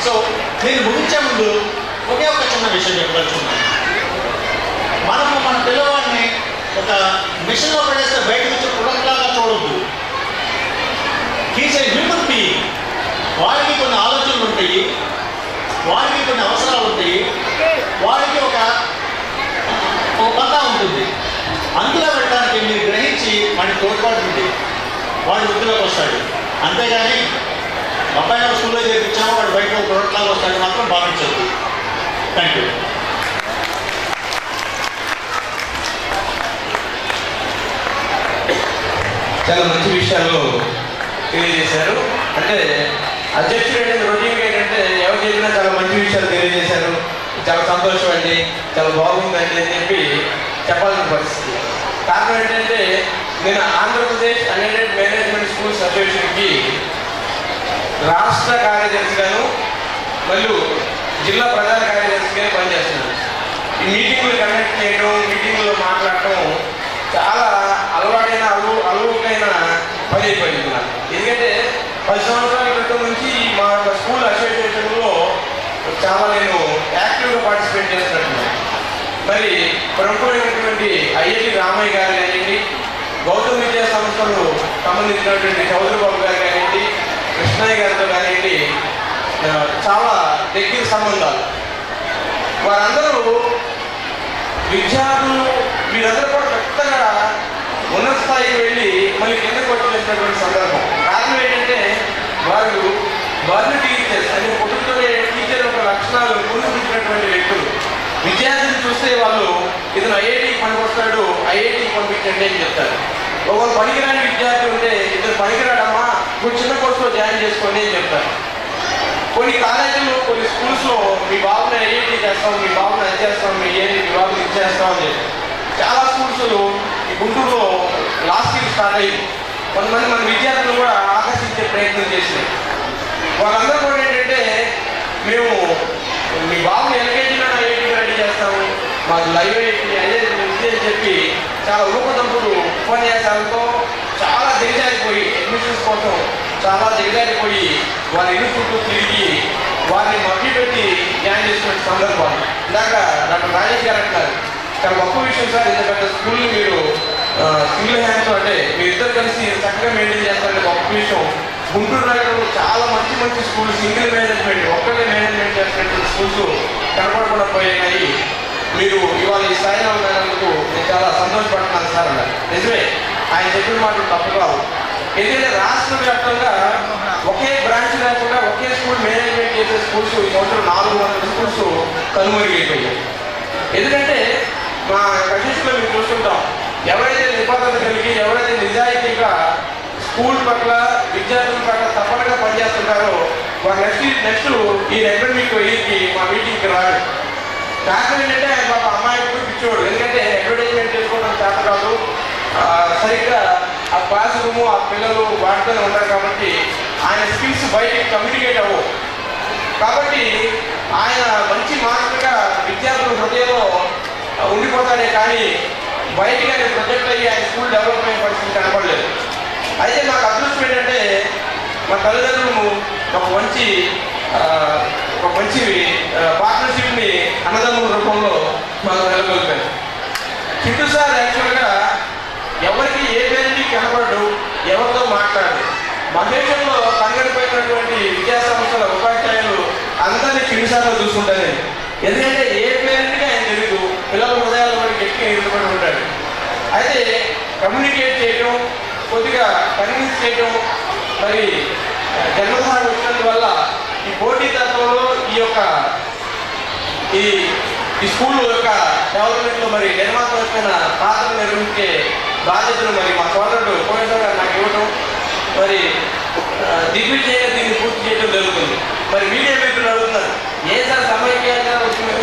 సో నేను ముగించే ముందు ఒకే ఒక చిన్న విషయం చెప్పదలుచుకున్నాను. మనము మన పిల్లవాడిని ఒక మిషన్లో పడేస్తే బయటకు వచ్చే ప్రొడక్ట్ లాగా చూడొద్దు. He's a human being. వాడికి కొన్ని ఆలోచనలు ఉంటాయి, వాడికి కొన్ని అవసరాలు ఉంటాయి, వాడికి ఒక పంతా ఉంటుంది. అందులో పెట్టడానికి మీరు గ్రహించి వాడిని తోడ్పాటు ఉంది, వాడి వృద్ధిలోకి వస్తాడు. అంతేగాని అబ్బాయి స్కూల్లో చేర్పించాము వాడు బయట ఒక ప్రొడక్ట్ లాగా వస్తాడు మాత్రం భావించదు. Thank you. చాలా మంచి విషయాలు తెలియజేశారు. అంటే అధ్యక్షుడు ఏంటంటే రొటీన్గా ఏంటంటే ఎవరు చెప్పినా చాలా మంచి విషయాలు తెలియజేశారు. చాలా సంతోషం అండి, చాలా బాగుందండి అని చెప్పి చెప్పాల్సిన పరిస్థితి. కారణం ఏంటంటే నేను ఆంధ్రప్రదేశ్ అన్ఎయిడెడ్ మేనేజ్మెంట్ స్కూల్స్ అసోసియేషన్కి రాష్ట్ర కార్యదర్శిగాను మరియు జిల్లా ప్రధాన కార్యదర్శిగా పనిచేస్తున్నాను. ఈ మీటింగ్లు కండక్ట్ చేయడం, మీటింగ్లో మాట్లాడటం చాలా అలవాటైన అలవుకైన పని అయిపోయింది నాకు. ఎందుకంటే 10 సంవత్సరాల క్రితం నుంచి మా స్కూల్ అసోసియేషన్లో చాలా నేను యాక్టివ్గా పార్టిసిపేట్ చేస్తున్నట్టున్నాను. మరి ప్రముఖమైనటువంటి ఐఐటి రామయ్య గారు కానివ్వండి, గౌతమ్ విద్యా సంస్థలు సంబంధించినటువంటి చౌదరి బాబు గారు కానివ్వండి, కృష్ణయ్య గారితో కానివ్వండి, చాలా దగ్గర సంబంధాలు. వారందరూ విద్యార్థులు వీరందరూ కూడా పెద్దగా ఉన్నత స్థాయికి వెళ్ళి మళ్ళీ కిందకు వచ్చేసినటువంటి సందర్భం. కారణం ఏంటంటే వారు బర్న్ టీచర్స్ అంటే పుట్టుకతోనే టీచర్ యొక్క లక్షణాలు పొందుకుంటున్నటువంటి వ్యక్తులు. విద్యార్థిని చూస్తే వాళ్ళు ఇతను ఐఐటికి పనికొస్తాడు, ఐఐటికి పంపించండి అని చెప్తారు. ఒకరు పనికిరాని విద్యార్థి ఉంటే ఇతను పనికిరాడమ్మా, ఇప్పుడు చిన్న కోర్సులో జాయిన్ చేసుకోండి అని చెప్తారు. కొన్ని కాలేజీలు, కొన్ని స్కూల్స్లో మీ బాబుని ఐఐటి చేస్తాం, మీ బాబుని అది చేస్తాం, మీ బాబుని ఇది చేస్తాం అని చెప్పి చాలా స్కూల్స్ ఈ గుంటూరులో లాస్ట్ ఇయర్ స్టార్ట్ అయ్యింది. కొంతమంది మన విద్యార్థులు కూడా ఆకర్షించే ప్రయత్నం చేసినాయి. వాళ్ళందరూ కూడా ఏంటంటే మేము మీ బాబుని ఎల్కేజీలో ఐఐటీకి రెడీ చేస్తాము, మాకు లైవ్ ఐఐటి అని చెప్పి చాలా ఉపదంపుడు ఉపన్యాసాలతో చాలా దిగజారిపోయి అడ్మిషన్స్ కోసం చాలా దిగజారిపోయి వారి ఇల్లు చుట్టూ తిరిగి వారిని మభ్య పెట్టి జాయిన్ చేసిన సందర్భాలు. ఇందాక డాక్టర్ రాజేష్ గారు అంటారు, చాలా గొప్ప విషయం సార్, ఇంత పెద్ద స్కూల్ని మీరు సింగిల్ హ్యాండ్స్ అంటే మీరిద్దరు కలిసి చక్కగా మెయింటైన్ చేస్తారంటే గొప్ప విషయం. గుంటూరు నగరంలో చాలా మంచి మంచి స్కూల్ సింగిల్ మేనేజ్మెంట్ ఒక్కరే మేనేజ్మెంట్ చేస్తున్నటువంటి స్కూల్స్ కనపడకుండా పోయాయి. మీరు ఇవాళ ఈ స్థాయిలో ఉన్నందుకు నేను చాలా సంతోషపడుతున్నాను సార్ అన్నారు. నిజమే, ఆయన చెప్పిన మాటలు తప్పు కావు. ఎందుకంటే రాష్ట్ర వ్యాప్తంగా ఒకే బ్రాంచ్ లేకుండా ఒకే స్కూల్ మేనేజ్మెంట్ చేసే స్కూల్స్ ఈ సంవత్సరం 400 స్కూల్స్ కనుమరుగైపోయాయి. ఎందుకంటే మా కషిష్లో మేము చూస్తుంటాం, ఎవరైతే నిబద్ధత కలిగి ఎవరైతే నిజాయితీగా స్కూల్ పట్ల విద్యార్థుల పట్ల తప్పనగా పనిచేస్తుంటారో వారు నెక్స్ట్ ఈ అకాడమిక్ ఇయర్కి మా మీటింగ్కి రాడు. కారణం ఏంటంటే ఆయన పాప అమ్మాయి కూడా పిచ్చోడు. ఎందుకంటే అడ్వర్టైజ్మెంట్ చేసుకోవడం చేత కాదు, సరిగ్గా ఆ క్లాస్ రూము ఆ పిల్లలు వాటితోనే ఉంటారు కాబట్టి ఆయన స్కిల్స్ బయటికి కమ్యూనికేట్ అవ్వవు. కాబట్టి ఆయన మంచి మాస్టర్గా విద్యార్థుల హృదయంలో ఉండిపోతాడే కానీ బయటికి ఆయన ప్రొజెక్ట్ అయ్యి ఆయన స్కూల్ డెవలప్మెంట్ పరిస్థితి కనపడలేదు. అయితే మాకు అదృష్టం ఏంటంటే మా తల్లిదండ్రులు ఒక మంచి పార్ట్నర్షిప్ని అన్నదమ్ముల రూపంలో మాకు నెలకొల్పారు. చింటూ సార్ యాక్చువల్గా ఎవరికి ఏ పేరుని కనపడడు, ఎవరితో మాట్లాడు. మహేశ్వరంలో కనగడిపోయినటువంటి విద్యా సంస్థల ఉపాధ్యాయులు అందరినీ చింటూ సార్లో చూసుకుంటారు. ఎందుకంటే ఏ పేరుని ఆయన తెలియదు, పిల్లల హృదయాల వాడికి ఎక్కి నిలబడి ఉంటాడు. అయితే కమ్యూనికేట్ చేయడం, కొద్దిగా కన్విన్స్ చేయడం, మరి జన్మధారణ వచ్చినందువల్ల ఈ పోటీతత్వంలో ఈ స్కూల్ యొక్క డెవలప్మెంట్లో మరి నిర్మాణమైన పాత్ర నిర్వహించే బాధ్యతలు మరి మా సోదరుడు కోటేశ్వర గారు నాకు ఇవ్వడం, మరి దిగ్విజయంగా దీన్ని పూర్తి చేయడం జరుగుతుంది. మరి మీడియా మిత్రులు అడుగుతున్నారు, ఏ సార్ సమైక్యంగా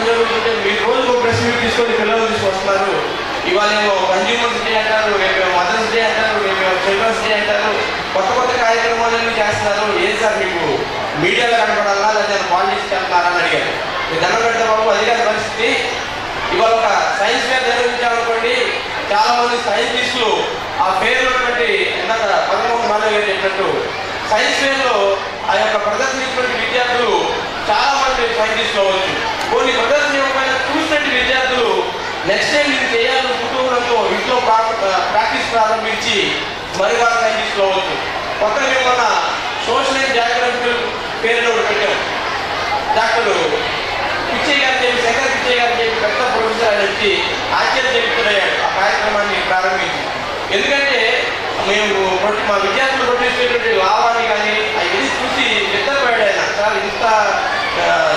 జరుగుతుంటే మీరు రోజు ప్రెస్ మీట్ తీసుకొని పిల్లలు తీసుకొస్తున్నారు, ఇవాళ ఏమో కన్జ్యూమర్స్ డే అంటారు, రేపు మదర్స్ డే అంటారు, రేపు చిల్డ్రన్స్ డే అంటారు, కొత్త కార్యక్రమాలన్నీ చేస్తున్నారు, ఏం సార్ మీకు మీడియాలో కనపడాలా లేదా పాలిటిక్స్ వెళ్తున్నారని అడిగారు. మీరు దండం పెడితే బాబు అది కాని పరిస్థితి. ఇవాళ ఒక సైన్స్ ఫేర్ నిర్వహించాలనుకోండి, చాలా మంది సైంటిస్టులు ఆ ఫేర్ ఉన్నటువంటి ఇందాక పద్మనాభ మాధవ్ గారు చెప్పినట్టు సైన్స్ ఫేర్లో ఆ యొక్క ప్రదర్శించినటువంటి విద్యార్థులు చాలా మంది సైంటిస్టులు అవ్వచ్చు. కొన్ని ప్రదర్శన చూసినట్టు విద్యార్థులు నెక్స్ట్ టైం నేను చేయాలని కుటుంబంతో ఇంట్లో ప్రాక్టీస్ ప్రారంభించి మరి వారు సైంటిస్టులు అవ్వచ్చు. కొత్తగా ఏమన్న సోషల్ అండ్ జాగ్రఫికల్ పేరులో పెట్టాం. డాక్టర్ పిచ్చయ్య గారు చెప్పి, శంకర్ పిచ్చయ్య గారు చెప్పి పెద్ద ప్రొఫెసర్ అని వచ్చి ఆశ్చర్యచకితుడయ్యాడు ఆ కార్యక్రమాన్ని ప్రారంభించి. ఎందుకంటే మేము మా విద్యార్థులు ప్రొడ్యూస్ లాభాన్ని కానీ అవన్నీ చూసి నిద్రపోయాడు ఆయన. చాలా ఇంత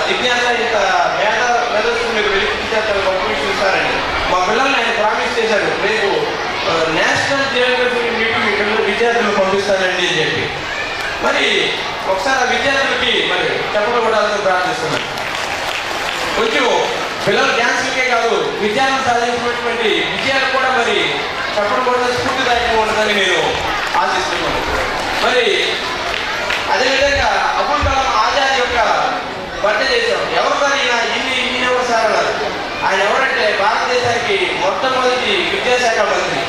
జిజ్ఞాస, ఇంత మేధస్సు మీరు వెలిపించారు గొప్ప విషయం ఇస్తారని మా పిల్లల్ని ఆయన ప్రామిస్ చేశాడు, రేపు నేషనల్ జియోగ్రఫీ మీటింగ్ విద్యార్థులు పంపిస్తానండి అని చెప్పి. మరి ఒకసారి ఆ విద్యార్థులకి మరి చెప్పడం కూడా ప్రార్థిస్తున్నాను. కొంచెం పిల్లలు డ్యాన్స్లకే కాదు విద్యార్థులు సాధించినటువంటి విజయాలు కూడా మరి చెప్పడం కూడా స్ఫూర్తిదాయకంగా ఉంటుందని నేను ఆశిస్తున్నాను. మరి అదేవిధంగా అబుల్ కలాం ఆజాద్ యొక్క బర్త్డే ఆయన ఎవరంటే భారతదేశానికి మొట్టమొదటి విద్యాశాఖ మంత్రి.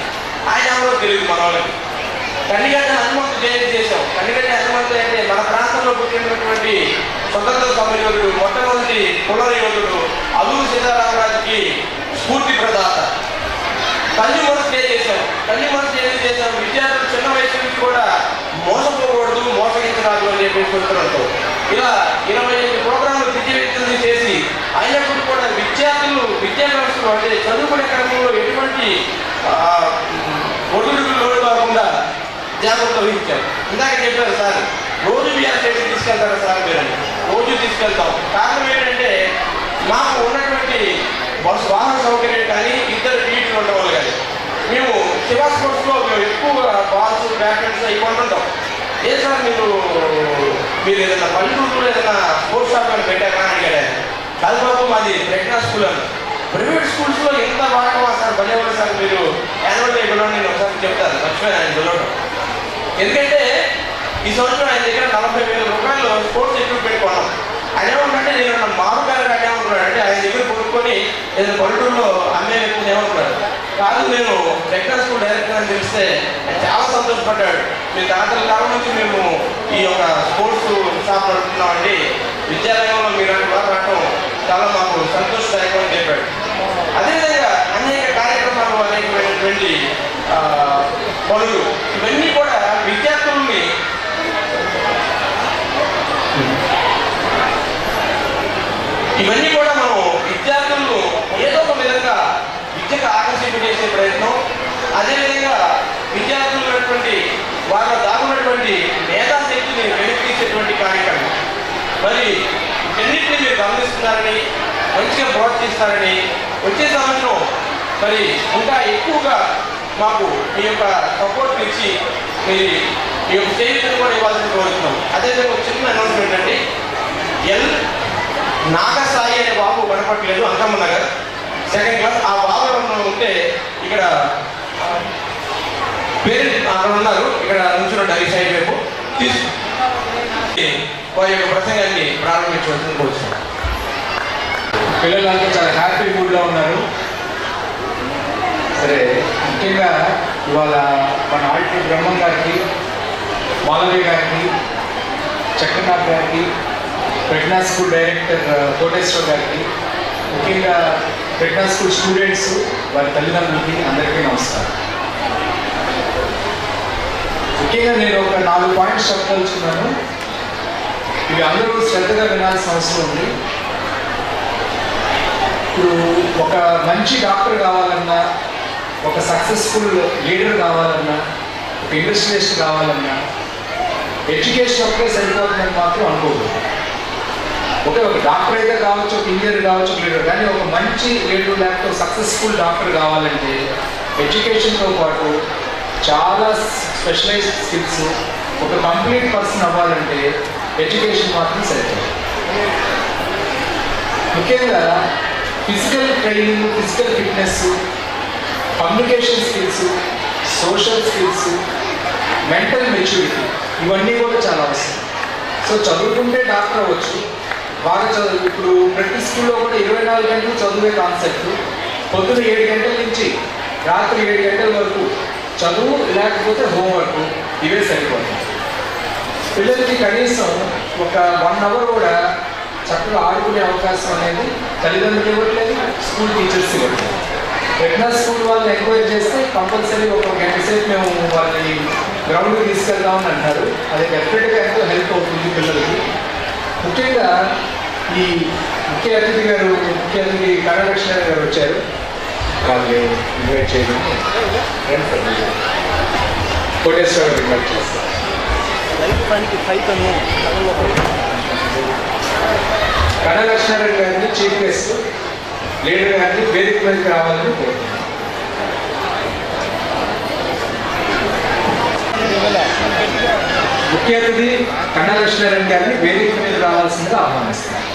ఆయన ఎవరో తెలియదు మన వాళ్ళకి. కన్నిగడ్డ హనుమంతు జయంతి చేశాం. కన్నిగడ్డ హనుమంతు అంటే మన ప్రాంతంలో పుట్టినటువంటి స్వతంత్ర సమరయోధుడు, మొట్టమొదటి పునర్యోధుడు, అల్లూరి సీతారామరాజుకి స్ఫూర్తి ప్రదాత. తల్లి మనసు చేసాం. తల్లి మనసు చేసాం. విద్యార్థులు చిన్న వయసు నుంచి కూడా మోసపోకూడదు, మోసగించరాదు అని చెప్పేసి చెప్తున్నట్టు ఇలా 25 ప్రోగ్రాంలు విద్యావేత్తలు చేసి అయినప్పుడు కూడా విద్యార్థులు విద్యా వ్యవస్థలు అంటే చదువుకునే క్రమంలో ఎటువంటి ఒడుగుడుకు లోటు కాకుండా జాగ్రత్త వహించారు. ఇందాక చెప్పారు సార్, రోజు బిఆర్ స్టేట్కి తీసుకెళ్తారు సార్ మీరు, రోజు తీసుకెళ్తాం. కారణం ఏంటంటే మాకు ఉన్నటువంటి బస్సు వాహన సౌకర్యం కానీ ఇద్దరు టీచర్లు ఉండడం వల్ల కానీ మేము శివా స్పోర్ట్స్లో మేము ఎక్కువగా బాల్స్, బ్యాడ్మింటన్స్ అవి కొంటుంటాం. ఏ సార్ మీరు ఏదైనా పల్లెటూరులో ఏదైనా స్పోర్ట్స్ షాప్ అని పెట్టారా అని అడిగారు. కాదు బాబు, మాది ప్రజ్ఞా స్కూల్ అని. ప్రైవేట్ స్కూల్స్లో ఎంత వాడటం సార్, పడేవాళ్ళు సార్ మీరు యాన్యువల్ డే పిలవండి, నేను ఒకసారి చెప్తాను. మర్చిపోయాను ఆయన పిలవడం. ఎందుకంటే ఈ సంవత్సరం ఆయన దగ్గర 40,000 రూపాయలు స్పోర్ట్స్ ఎక్విప్మెంట్ కొన్నాం. ఆయన ఏమంటే నేను మారుగారు ఆయన ఏమంటున్నాడు అంటే ఆయన దగ్గర కొనుక్కొని ఏదైనా పల్లెటూరులో అమ్మే వ్యక్తిని ఏమంటున్నాడు. కాదు, నేను ప్రజ్ఞా స్కూల్ డైరెక్టర్ అని తెలిస్తే చాలా సంతోషపడ్డాడు. మీ తాతల కాలం నుంచి మేము ఈ యొక్క స్పోర్ట్స్ షాప్ నడుపుతున్నామండి, విద్యాలయంలో మీరు అంటే వారు రావడం చాలా మాకు సంతోషదాయకం అని చెప్పాడు. అదేవిధంగా అనేక కార్యక్రమాలు, అనేకమైనటువంటి పనులు, ఇవన్నీ కూడా విద్యార్థుల్ని మనం విద్యార్థులను ఏదో ఒక విధంగా విద్యకు ఆకర్షింపజేసే ప్రయత్నం, అదేవిధంగా విద్యార్థులు వాళ్ళ దాగున్నటువంటి మేధాశక్తిని వెనక్కి తీసేటువంటి కార్యక్రమం. మరి వీటన్నిటిని మీరు గమనిస్తున్నారని, మంచిగా ప్రోత్సహిస్తారని, వచ్చే సంవత్సరం మరి ఇంకా ఎక్కువగా మాకు మీ యొక్క సపోర్ట్ ఇచ్చి మీ యొక్క చేయుతను కూడా ఇవ్వాలని కోరుతున్నాం. అదేవిధంగా ఒక చిన్న అనౌన్స్మెంట్ అండి, నాగసాయి అనే బాబు కనపట్లేదు, అంకమ్మ నగర్ 2nd క్లాస్. ఆ బాబు ఎవరు ఉంటే ఇక్కడ పేరెంట్ అక్కడ ఉన్నారు, ఇక్కడ నుంచున్న ఈ సైడ్ వైపు వారి యొక్క ప్రసంగాన్ని ప్రారంభించవలసింది కోరుతున్నాం. పిల్లలంతా చాలా హ్యాపీ మూడ్లో ఉన్నారు. సరే, ముఖ్యంగా ఇవాళ మన ఆడిటర్ బ్రహ్మం గారికి, మాలవి గారికి, చక్రనాథ్ గారికి, ప్రజ్ఞా స్కూల్ డైరెక్టర్ కోటేశ్వర్ గారికి, ముఖ్యంగా ప్రజ్ఞా స్కూల్ స్టూడెంట్స్, వారి తల్లిదండ్రులకి అందరికీ నమస్కారం. ముఖ్యంగా నేను ఒక 4 పాయింట్స్ చెప్పదలుచుకున్నాను. ఇవి అందరూ శ్రద్ధగా వినాల్సిన అవసరం ఉంది. ఇప్పుడు ఒక మంచి డాక్టర్ కావాలన్నా, ఒక సక్సెస్ఫుల్ లీడర్ కావాలన్నా, ఒక ఇండస్ట్రియలిస్ట్ కావాలన్నా ఎడ్యుకేషన్ ఒక్కటే సరిపోతుందని మాత్రం అనుకోదు. ఒక డాక్టర్ అయితే కావచ్చు, ఒక ఇంజనీర్ కావచ్చు, ఒక లీడర్, కానీ ఒక మంచి లీడర్ లేకపోతే సక్సెస్ఫుల్ డాక్టర్ కావాలంటే ఎడ్యుకేషన్తో పాటు చాలా స్పెషలైజ్డ్ స్కిల్స్, ఒక కంప్లీట్ పర్సన్ అవ్వాలంటే ఎడ్యుకేషన్ మాత్రం సరిపోదు. ముఖ్యంగా physical training, physical fitness, communication skills, social skills, mental maturity, ఇవన్నీ కూడా చాలా అవసరం. సో చదువుకుంటే డాక్టర్ అవ్వచ్చు, బాగా చదువు. ఇప్పుడు ప్రతి స్కూల్లో కూడా 24 గంటలు చదువే కాన్సెప్ట్. పొద్దున 7 గంటల నుంచి రాత్రి 7 గంటల వరకు చదువు, లేకపోతే హోంవర్క్, ఇవే సరిపోతుంది. పిల్లలకి కనీసం ఒక 1 అవర్ కూడా చక్కగా ఆడుకునే అవకాశం అనేది తల్లిదండ్రులు ఇవ్వట్లేదు, స్కూల్ టీచర్స్ ఇవ్వట్లేదు. ప్రజ్ఞా స్కూల్ వాళ్ళని ఎంక్వైరీ చేస్తే కంపల్సరీ ఒక గంట సేపు మేము వాళ్ళని గ్రౌండ్కి తీసుకెళ్దామని అంటారు. అది డెఫినెట్గా ఎంతో హెల్ప్ అవుతుంది పిల్లలకి. ముఖ్యంగా ఈ ముఖ్య అతిథి కనలక్ష్మి గారు వచ్చారు, వాళ్ళని ఇన్వైట్ చేయడం కోటేశ్వర గారు ఇన్వైట్ చేస్తారు. కనలక్ష్మి గారిని చీఫ్ గెస్ట్ లీడర్ గారిని వేదిక మీదకి రావాలని కోరుతున్నాను. ముఖ్య అతిథి కన్నలక్ష్మీనారాయణ గారిని వేదిక మీద రావాల్సిందిగా ఆహ్వానిస్తున్నారు.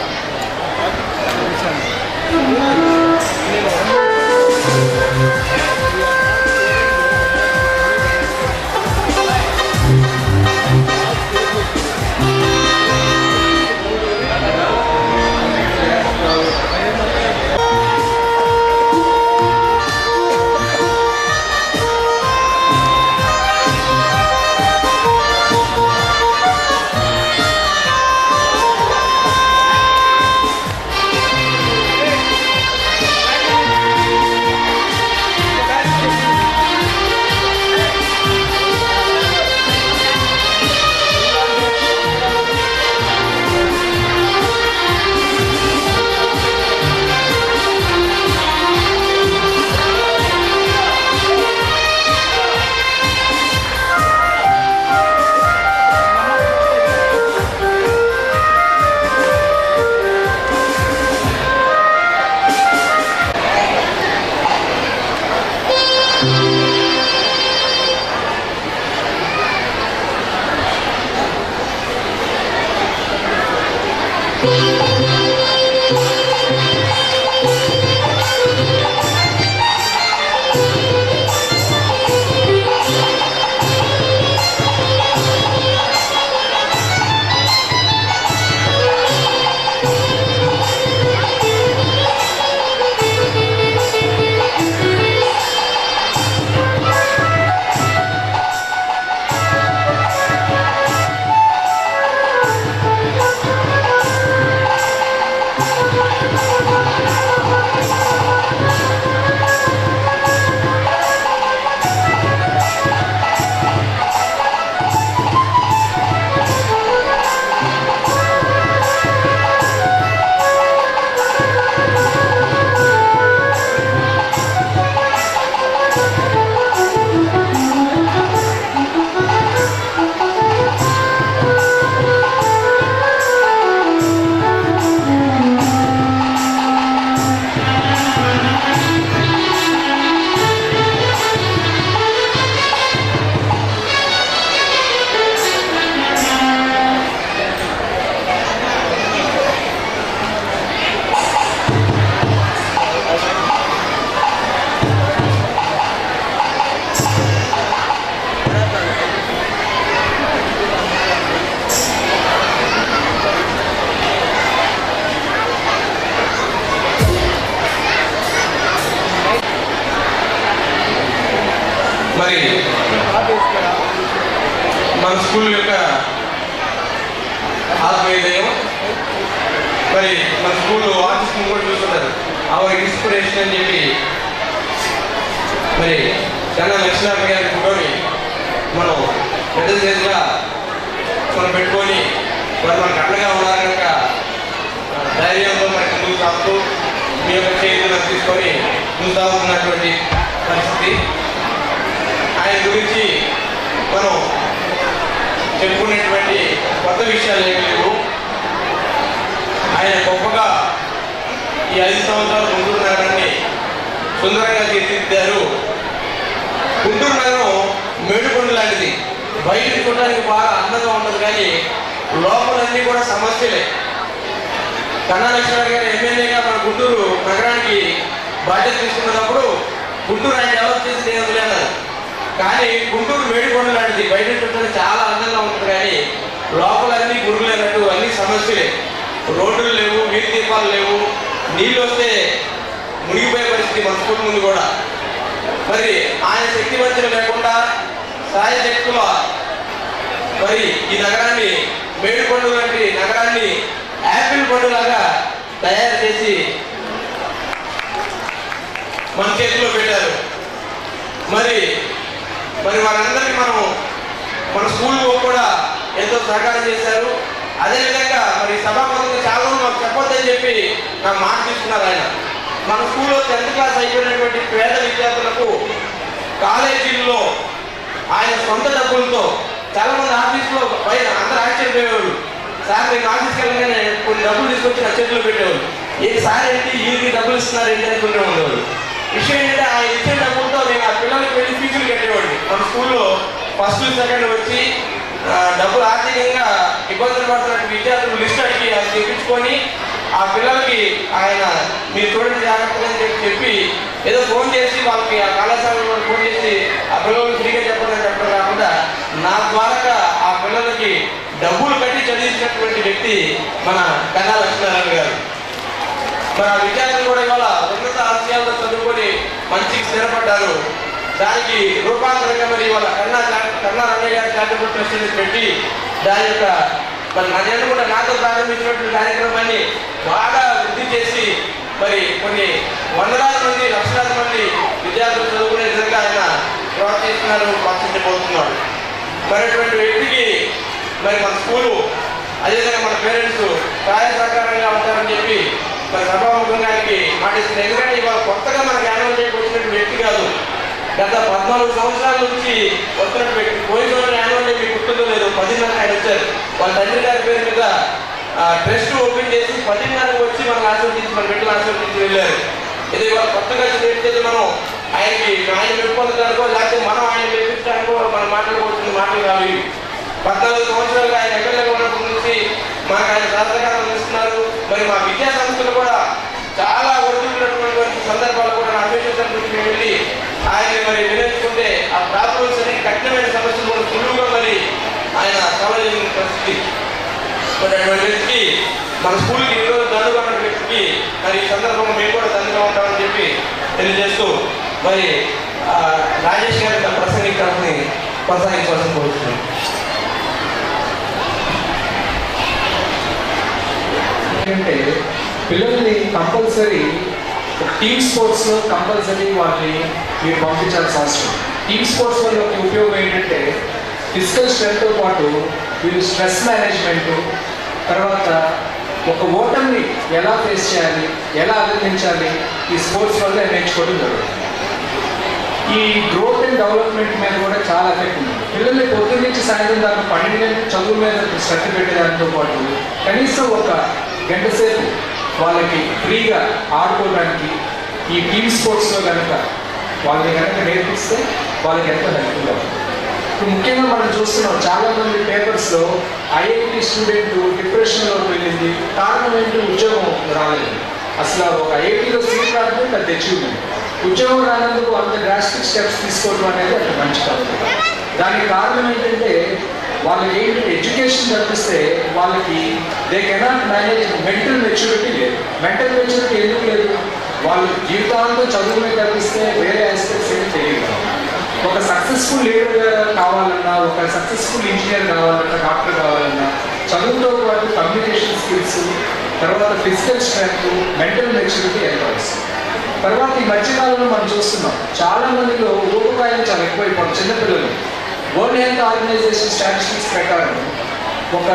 మన స్కూల్ యొక్క ఆత్మీయదయం. మరి మన స్కూల్లో ఆర్టిస్ట్ కూడా చూస్తున్నారు, అవర్ ఇన్స్పిరేషన్ అని చెప్పి మరి కన్నా లక్ష్మీనారాయణ గారి ఫోటోని మనం పెద్ద చేతిగా మనం పెట్టుకొని మరి మనకు అండగా ఉన్నారు కనుక ధైర్యంతో మనకి ముందుకు సాగుతూ మీ యొక్క చేతులను తీసుకొని ముందు సాగుతున్నటువంటి పరిస్థితి. ఆయన గురించి మనం చెప్పుకునేటువంటి కొత్త విషయాలు ఏమి లేవు. ఆయన గొప్పగా ఈ 5 సంవత్సరాలు గుంటూరు నగరాన్ని సుందరంగా తీర్చిదిద్దారు. గుంటూరు నగరం మేడుకొండ లాంటిది. బయటికి చూడడానికి బాగా అందంగా ఉండదు, కానీ లోపలన్నీ కూడా సమస్యలే. కన్నా లక్ష్మణ్ గారు ఎమ్మెల్యేగా మన గుంటూరు నగరానికి బాధ్యత తీసుకున్నప్పుడు గుంటూరు ఆయన డెవలప్ చేసి అన్నారు. కానీ గుంటూరు మేడుకొండ లాంటిది. బయట చూడడానికి చాలా అందంగా ఉంటుంది, కానీ లోపలన్నీ గురుగులేనట్టు అన్ని సమస్యలే. రోడ్లు లేవు, వీధి దీపాలు లేవు, నీళ్ళు వస్తే మునిగిపోయే పరిస్థితి మన స్కూల్ ముందు కూడా. మరి ఆయన శక్తి వంచన లేకుండా సాయ శక్తుల మరి ఈ నగరాన్ని మేడుకొండ లాంటి నగరాన్ని యాపిల్ పండులాగా తయారు చేసి మన చేతిలో పెట్టారు. మరి మరి వారందరికీ మనం మన స్కూల్లో కూడా ఎంతో సహకారం చేశారు. అదేవిధంగా మరి సభాముఖంగా చాలా మంది మాకు చెప్పొద్దని చెప్పి నాకు మాట తీసుకున్నారు ఆయన. మన స్కూల్లో 10th క్లాస్ అయిపోయినటువంటి పేద విద్యార్థులకు కాలేజీల్లో ఆయన సొంత డబ్బులతో చాలా మంది ఆఫీస్లో బయట అందరూ ఆశ్చర్యపోయేవాళ్ళు. సార్ మీకు ఆఫీస్కి వెళ్ళగానే కొన్ని డబ్బులు తీసుకొచ్చి నా చేతిలో పెట్టేవాళ్ళు. ఏంటి సార్ ఏంటి వీరికి డబ్బులు ఇస్తున్నారు ఏంటి అనుకుంటూ ఉండేవాళ్ళు. విషయం ఏంటంటే ఆయన ఇచ్చే డబ్బులతో నేను ఆ పిల్లలకి వెళ్ళి ఫీజులు కట్టేవాడిని. మన స్కూల్లో ఫస్ట్ సెకండ్ వచ్చి డబ్బులు ఆర్థికంగా ఇబ్బందులు పడుతున్నట్టు విద్యార్థులు లిస్ట్ అడిగి అది తెప్పించుకొని ఆ పిల్లలకి ఆయన మీరు చూడండి జాగ్రత్తగా అని చెప్పి ఏదో ఫోన్ చేసి వాళ్ళకి ఆ కళాశాలలో ఫోన్ చేసి ఆ పిల్లలకి ఫ్రీగా చెప్పడం కాకుండా నా ద్వారా ఆ పిల్లలకి డబ్బులు కట్టి చదివించినటువంటి వ్యక్తి మన కన్నా లక్ష్మీనారాయణ గారు. మరి ఆ విద్యార్థులు కూడా ఇవాళ ఉన్నత ఆశయాలతో చదువుకొని మంచికి స్థిరపడ్డారు. దానికి రూపాంతరంగా మరి ఇవాళ కన్నా రంగయ్య గారి చారిటబుల్ ట్రస్ట్ పెట్టి దాని యొక్క మరి నన్ను కూడా నాతో ప్రారంభించినటువంటి కార్యక్రమాన్ని బాగా వృద్ధి చేసి మరి కొన్ని వందలాది మంది లక్షలాది మంది విద్యార్థులు చదువుకునే విధంగా ఆయన ప్రోత్సహిస్తున్నారు, ప్రోత్సహించబోతున్నాడు. మరి అటువంటి వ్యక్తికి మరి మన స్కూలు అదేవిధంగా మన పేరెంట్స్ సహాయ సహకారంగా ఉంటారని చెప్పి మరి సభాముఖంగా మాటిస్తుంది. ఎందుకంటే ఇవాళ కొత్తగా మనకి యాన్యువల్ డే వచ్చినటువంటి వ్యక్తి కాదు, గత 14 సంవత్సరాల నుంచి వస్తున్నట్టు వ్యక్తి. పోయిన సంవత్సరం యాన్యువల్ డే మీకు గుర్తుందో లేదు, 10న్నర ఆయన వచ్చారు. వాళ్ళ తండ్రి గారి పేరు మీద ట్రస్ట్ ఓపెన్ చేసి 10న్నరకు వచ్చి మనకు ఆశీర్వదించి మన బిడ్డలు ఆశీర్వదించి వెళ్ళారు. ఇది ఇవాళ కొత్తగా చేస్తే మనం ఆయనకి ఆయన మెప్పొందడానికో లేకపోతే మనం ఆయన మెప్పించడానికో మనం మాట్లాడుకోవాల్సిన మాటలు కావు. 14 సంవత్సరాలుగా ఆయన ఎమ్మెల్యేగా ఉన్నప్పటి నుంచి మనకు ఆయన సహకారం అందిస్తున్నారు. మరి మా విద్యా సంస్థలు కూడా చాలా ఒడిదుడుకున్నటువంటి సందర్భాలు కూడా అన్వేషించడానికి గురించి మేము వెళ్ళి ఆయన్ని మరి వినియోగించుకుంటే ఆ ప్రాబ్లమ్స్ అనే కఠినమైన సమస్యలు కూడా సులువుగా మరి ఆయన సమాజం పరిస్థితి. మరి అటువంటి వ్యక్తికి మన స్కూల్కి ఈరోజు దండుగా ఉన్న వ్యక్తికి మరి ఈ సందర్భంగా మేము కూడా దండుగా ఉంటామని చెప్పి తెలియజేస్తూ మరి రాజేష్ గారి తన ప్రసంగికాన్ని కొనసాగించవలసిన కోరుతున్నాం. ఏంటంటే పిల్లల్ని కంపల్సరీ టీమ్ స్పోర్ట్స్లో కంపల్సరీ వాళ్ళని మీరు పంపించాల్సిన అవసరం. టీమ్ స్పోర్ట్స్ వల్ల ఉపయోగం ఏంటంటే ఫిజికల్ స్ట్రెంగ్త్తో పాటు వీళ్ళు స్ట్రెస్ మేనేజ్మెంటు, తర్వాత ఒక ఓటమిని ఎలా ఫేస్ చేయాలి, ఎలా అధిగమించాలి ఈ స్పోర్ట్స్ వల్ల నేర్చుకోవడం జరుగుతుంది. ఈ గ్రోత్ అండ్ డెవలప్మెంట్ మీద కూడా చాలా ఎఫెక్ట్ ఉంది. పిల్లల్ని పొద్దున్న నుంచి సాయంత్రం దాకా 12 గంటలు చదువు మీద శ్రద్ధ పెట్టేదానితో పాటు కనీసం 1 గంట సేపు వాళ్ళకి ఫ్రీగా ఆడుకోవడానికి ఈ టీమ్ స్పోర్ట్స్లో కనుక వాళ్ళని కనుక నేర్పిస్తే వాళ్ళకి ఎంతో హెల్ప్ఫుల్ అవుతుంది. ఇప్పుడు ముఖ్యంగా మనం చూస్తున్నాం చాలామంది పేపర్స్లో ఐఐటి స్టూడెంట్ డిప్రెషన్లోకి వెళ్ళింది, కారణం ఏంటి? ఉద్యోగం రాలేదు. అసలు ఒక ఐఐటీలో సీట్ రాకపోతే అది అచీవ్మెంట్. ఉద్యోగం రానందుకు అంత డ్రాస్టిక్ స్టెప్స్ తీసుకోవడం అనేది అక్కడ మంచి కాదు. దానికి కారణం ఏంటంటే వాళ్ళకి ఏంటి ఎడ్యుకేషన్ తప్పిస్తే వాళ్ళకి they cannot manage mental maturity లేదు. మెంటల్ మెచ్యూరిటీ ఎందుకు లేదు? వాళ్ళు జీవితాంతం చదువు మీద తప్పిస్తే వేరే ఆస్పెక్ట్స్ ఏమి తెలియదు. ఒక సక్సెస్ఫుల్ లీడర్ కావాలన్నా, ఒక సక్సెస్ఫుల్ ఇంజనీర్ కావాలన్నా, డాక్టర్ కావాలన్నా చదువుతో పాటు కమ్యూనికేషన్ స్కిల్స్, తర్వాత ఫిజికల్ స్ట్రెంగ్త్, మెంటల్ మెచ్యూరిటీ ఎంత అవసరం. తర్వాత ఈ మధ్యకాలంలో మనం చూస్తున్నాం చాలా మందిలో ఊపకాయం చాలా ఎక్కువైపోతుంది. చిన్నపిల్లలు వరల్డ్ హెల్త్ ఆర్గనైజేషన్ స్టాటిస్టిక్స్ ప్రకారం ఒక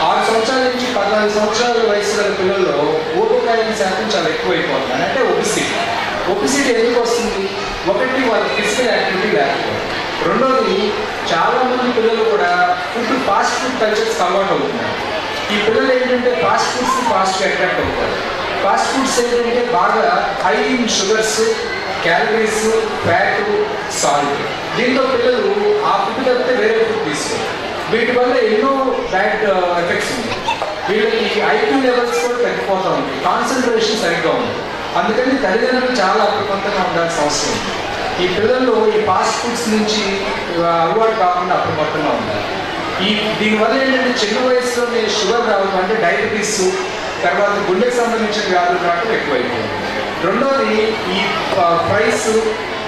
6 సంవత్సరాల నుంచి 14 సంవత్సరాల వయసు గల పిల్లల్లో ఊపకాయం శాతం చాలా ఎక్కువైపోతుంది. అంటే ఒబిసిటీ ఎందుకు వస్తుంది? ఒకటి వాళ్ళ ఫిజికల్ యాక్టివిటీ లేకపోవడం, రెండోది చాలా మంది పిల్లలు కూడా ఫాస్ట్ ఫుడ్ కల్చర్స్ అలవాటు అవుతున్నారు. ఈ పిల్లలు ఏంటంటే ఫాస్ట్ ఫుడ్స్ ఫాస్ట్గా అట్రాక్ట్ అవుతారు. ఫాస్ట్ ఫుడ్స్ ఏంటంటే బాగా high in sugars, calories, fat, salt. దీంతో పిల్లలు ఆ ఫుడ్ తప్పితే వేరే ఫుడ్ తీసుకోరు. వీటి వల్ల ఎన్నో బ్యాడ్ ఎఫెక్ట్స్ ఉన్నాయి. వీళ్ళకి ఐక్యూ లెవెల్స్ కూడా తగ్గిపోతూ ఉంటాయి, కాన్సన్ట్రేషన్ సరిగ్గా ఉంది. అందుకని తల్లిదండ్రులు చాలా అప్రమత్తంగా ఉండాల్సిన అవసరం ఉంది. ఈ పిల్లలు ఈ ఫాస్ట్ ఫుడ్స్ నుంచి అలవాటు కాకుండా అప్రమత్తంగా ఉండాలి. దీనివల్ల ఏంటంటే చిన్న వయసులోనే షుగర్ రావడం, అంటే డయాబెటీస్, తర్వాత గుండెకి సంబంధించిన వ్యాధులు రావడం ఎక్కువైపోయింది. రెండోది ఈ ఫ్రైస్,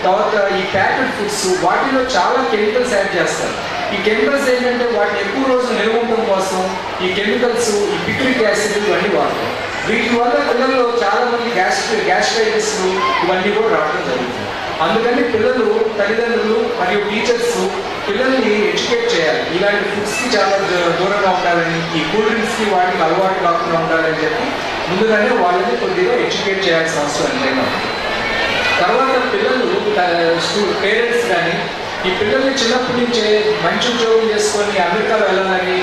తర్వాత ఈ ప్యాకెట్ ఫుడ్స్, వాటిలో చాలా కెమికల్స్ యాడ్ చేస్తారు. ఈ కెమికల్స్ ఏంటంటే వాటిని ఎక్కువ రోజులు నిల్వ ఉండడం కోసం ఈ కెమికల్స్, ఈ పిక్రిక్ యాసిడ్ ఇవన్నీ వాడతారు. వీటి వల్ల పిల్లల్లో చాలా మంది గ్యాస్ట్రైటిస్ ఇవన్నీ కూడా రావడం జరుగుతుంది. అందుకని పిల్లలు, తల్లిదండ్రులు మరియు టీచర్స్ పిల్లల్ని ఎడ్యుకేట్ చేయాలి. ఇలాంటి ఫుడ్స్కి చాలా దూరంగా ఉండాలని, ఈ కూల్ డ్రింక్స్కి వాటికి అలవాటు కాకుండా ఉండాలని చెప్పి ముందుగానే వాళ్ళని కొద్దిగా ఎడ్యుకేట్ చేయాల్సిన అవసరం ఎంతైనా. తర్వాత పిల్లలు, పేరెంట్స్ కానీ ఈ పిల్లల్ని చిన్నప్పటి నుంచే మంచి ఉద్యోగం చేసుకొని అమెరికా వెళ్ళాలని,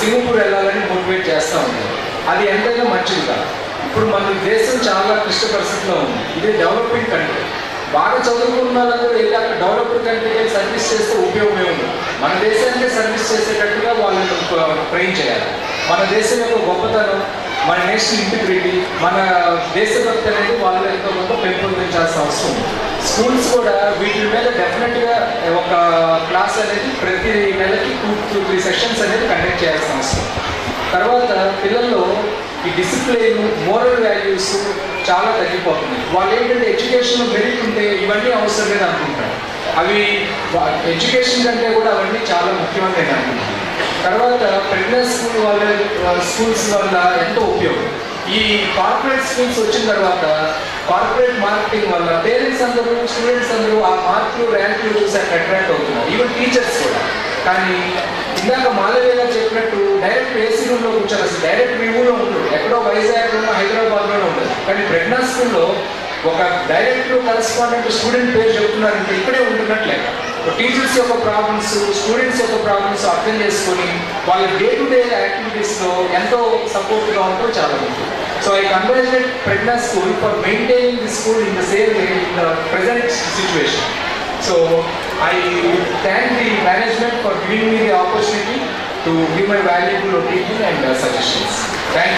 సింగపూర్ వెళ్ళాలని మోటివేట్ చేస్తూ ఉంటారు. అది ఎంతైనా మంచిది కాదు. ఇప్పుడు మన దేశం చాలా క్లిష్ట పరిస్థితిలో ఉంది. ఇది డెవలపింగ్ కంట్రీ. బాగా చదువుకున్న వాళ్ళందరూ వెళ్ళి అక్కడ డెవలప్డ్ కంట్రీకి సర్వీస్ చేస్తే ఉపయోగమే ఉంది. మన దేశానికే సర్వీస్ చేసేటట్టుగా వాళ్ళని ట్రైన్ చేయాలి. మన దేశం యొక్క గొప్పతనం, మన నేషనల్ ఇంటిగ్రిటీ, మన దేశభక్తి అనేది వాళ్ళు ఎంతో కొంత పెంపొందించాల్సిన అవసరం ఉంది. స్కూల్స్ కూడా వీటి మీద డెఫినెట్గా ఒక క్లాస్ అనేది ప్రతి నెలకి 2-3 సెషన్స్ అనేది కండక్ట్ చేయాల్సిన అవసరం. తర్వాత పిల్లల్లో ఈ డిసిప్లిన్, మోరల్ వాల్యూస్ చాలా తగ్గిపోతుంది. వాళ్ళు ఏంటంటే ఎడ్యుకేషన్లో మెరిట్ ఉంటే ఇవన్నీ అవసరం లేదు అనుకుంటారు. అవి ఎడ్యుకేషన్ కంటే కూడా అవన్నీ చాలా ముఖ్యమని నేను అనుకుంటున్నాను. తర్వాత ప్రెగ్నెంట్ స్కూల్స్ వల్ల ఎంతో ఉపయోగం. ఈ కార్పొరేట్ స్కూల్స్ వచ్చిన తర్వాత కార్పొరేట్ మార్కెటింగ్ వల్ల పేరెంట్స్ అందరూ, స్టూడెంట్స్ అందరూ ఆ మార్కులు, ర్యాంకులు చూసి అట్రాక్ట్ అవుతున్నారు. ఈవెన్ టీచర్స్ కూడా. కానీ ఇందాక మాధవి గారు చెప్పినట్టు డైరెక్ట్ ఏసీ రూమ్లో కూర్చొని అసలు డైరెక్ట్ మీ ఊళ్ళో ఉండదు, ఎక్కడో వైజాగ్లోనో హైదరాబాద్లోనే ఉండదు. కానీ ప్రెగ్నెంట్ స్కూల్లో ఒక డైరెక్ట్ కరెస్పాండెంట్ స్టూడెంట్ పేరు చెప్తున్నారంటే ఇక్కడే ఉంటున్నట్లే. టీచర్స్ యొక్క ప్రాబ్లమ్స్, స్టూడెంట్స్ యొక్క ప్రాబ్లమ్స్ అర్థం చేసుకొని వాళ్ళ డే టు డే యాక్టివిటీస్లో ఎంతో సపోర్ట్గా ఉంటూ చాలా ముఖ్యం. So I congratulate Pregna School for maintaining the school in the same way in the present situation. So I thank the management for giving me the opportunity to give my valuable opinion and suggestions. Thank you.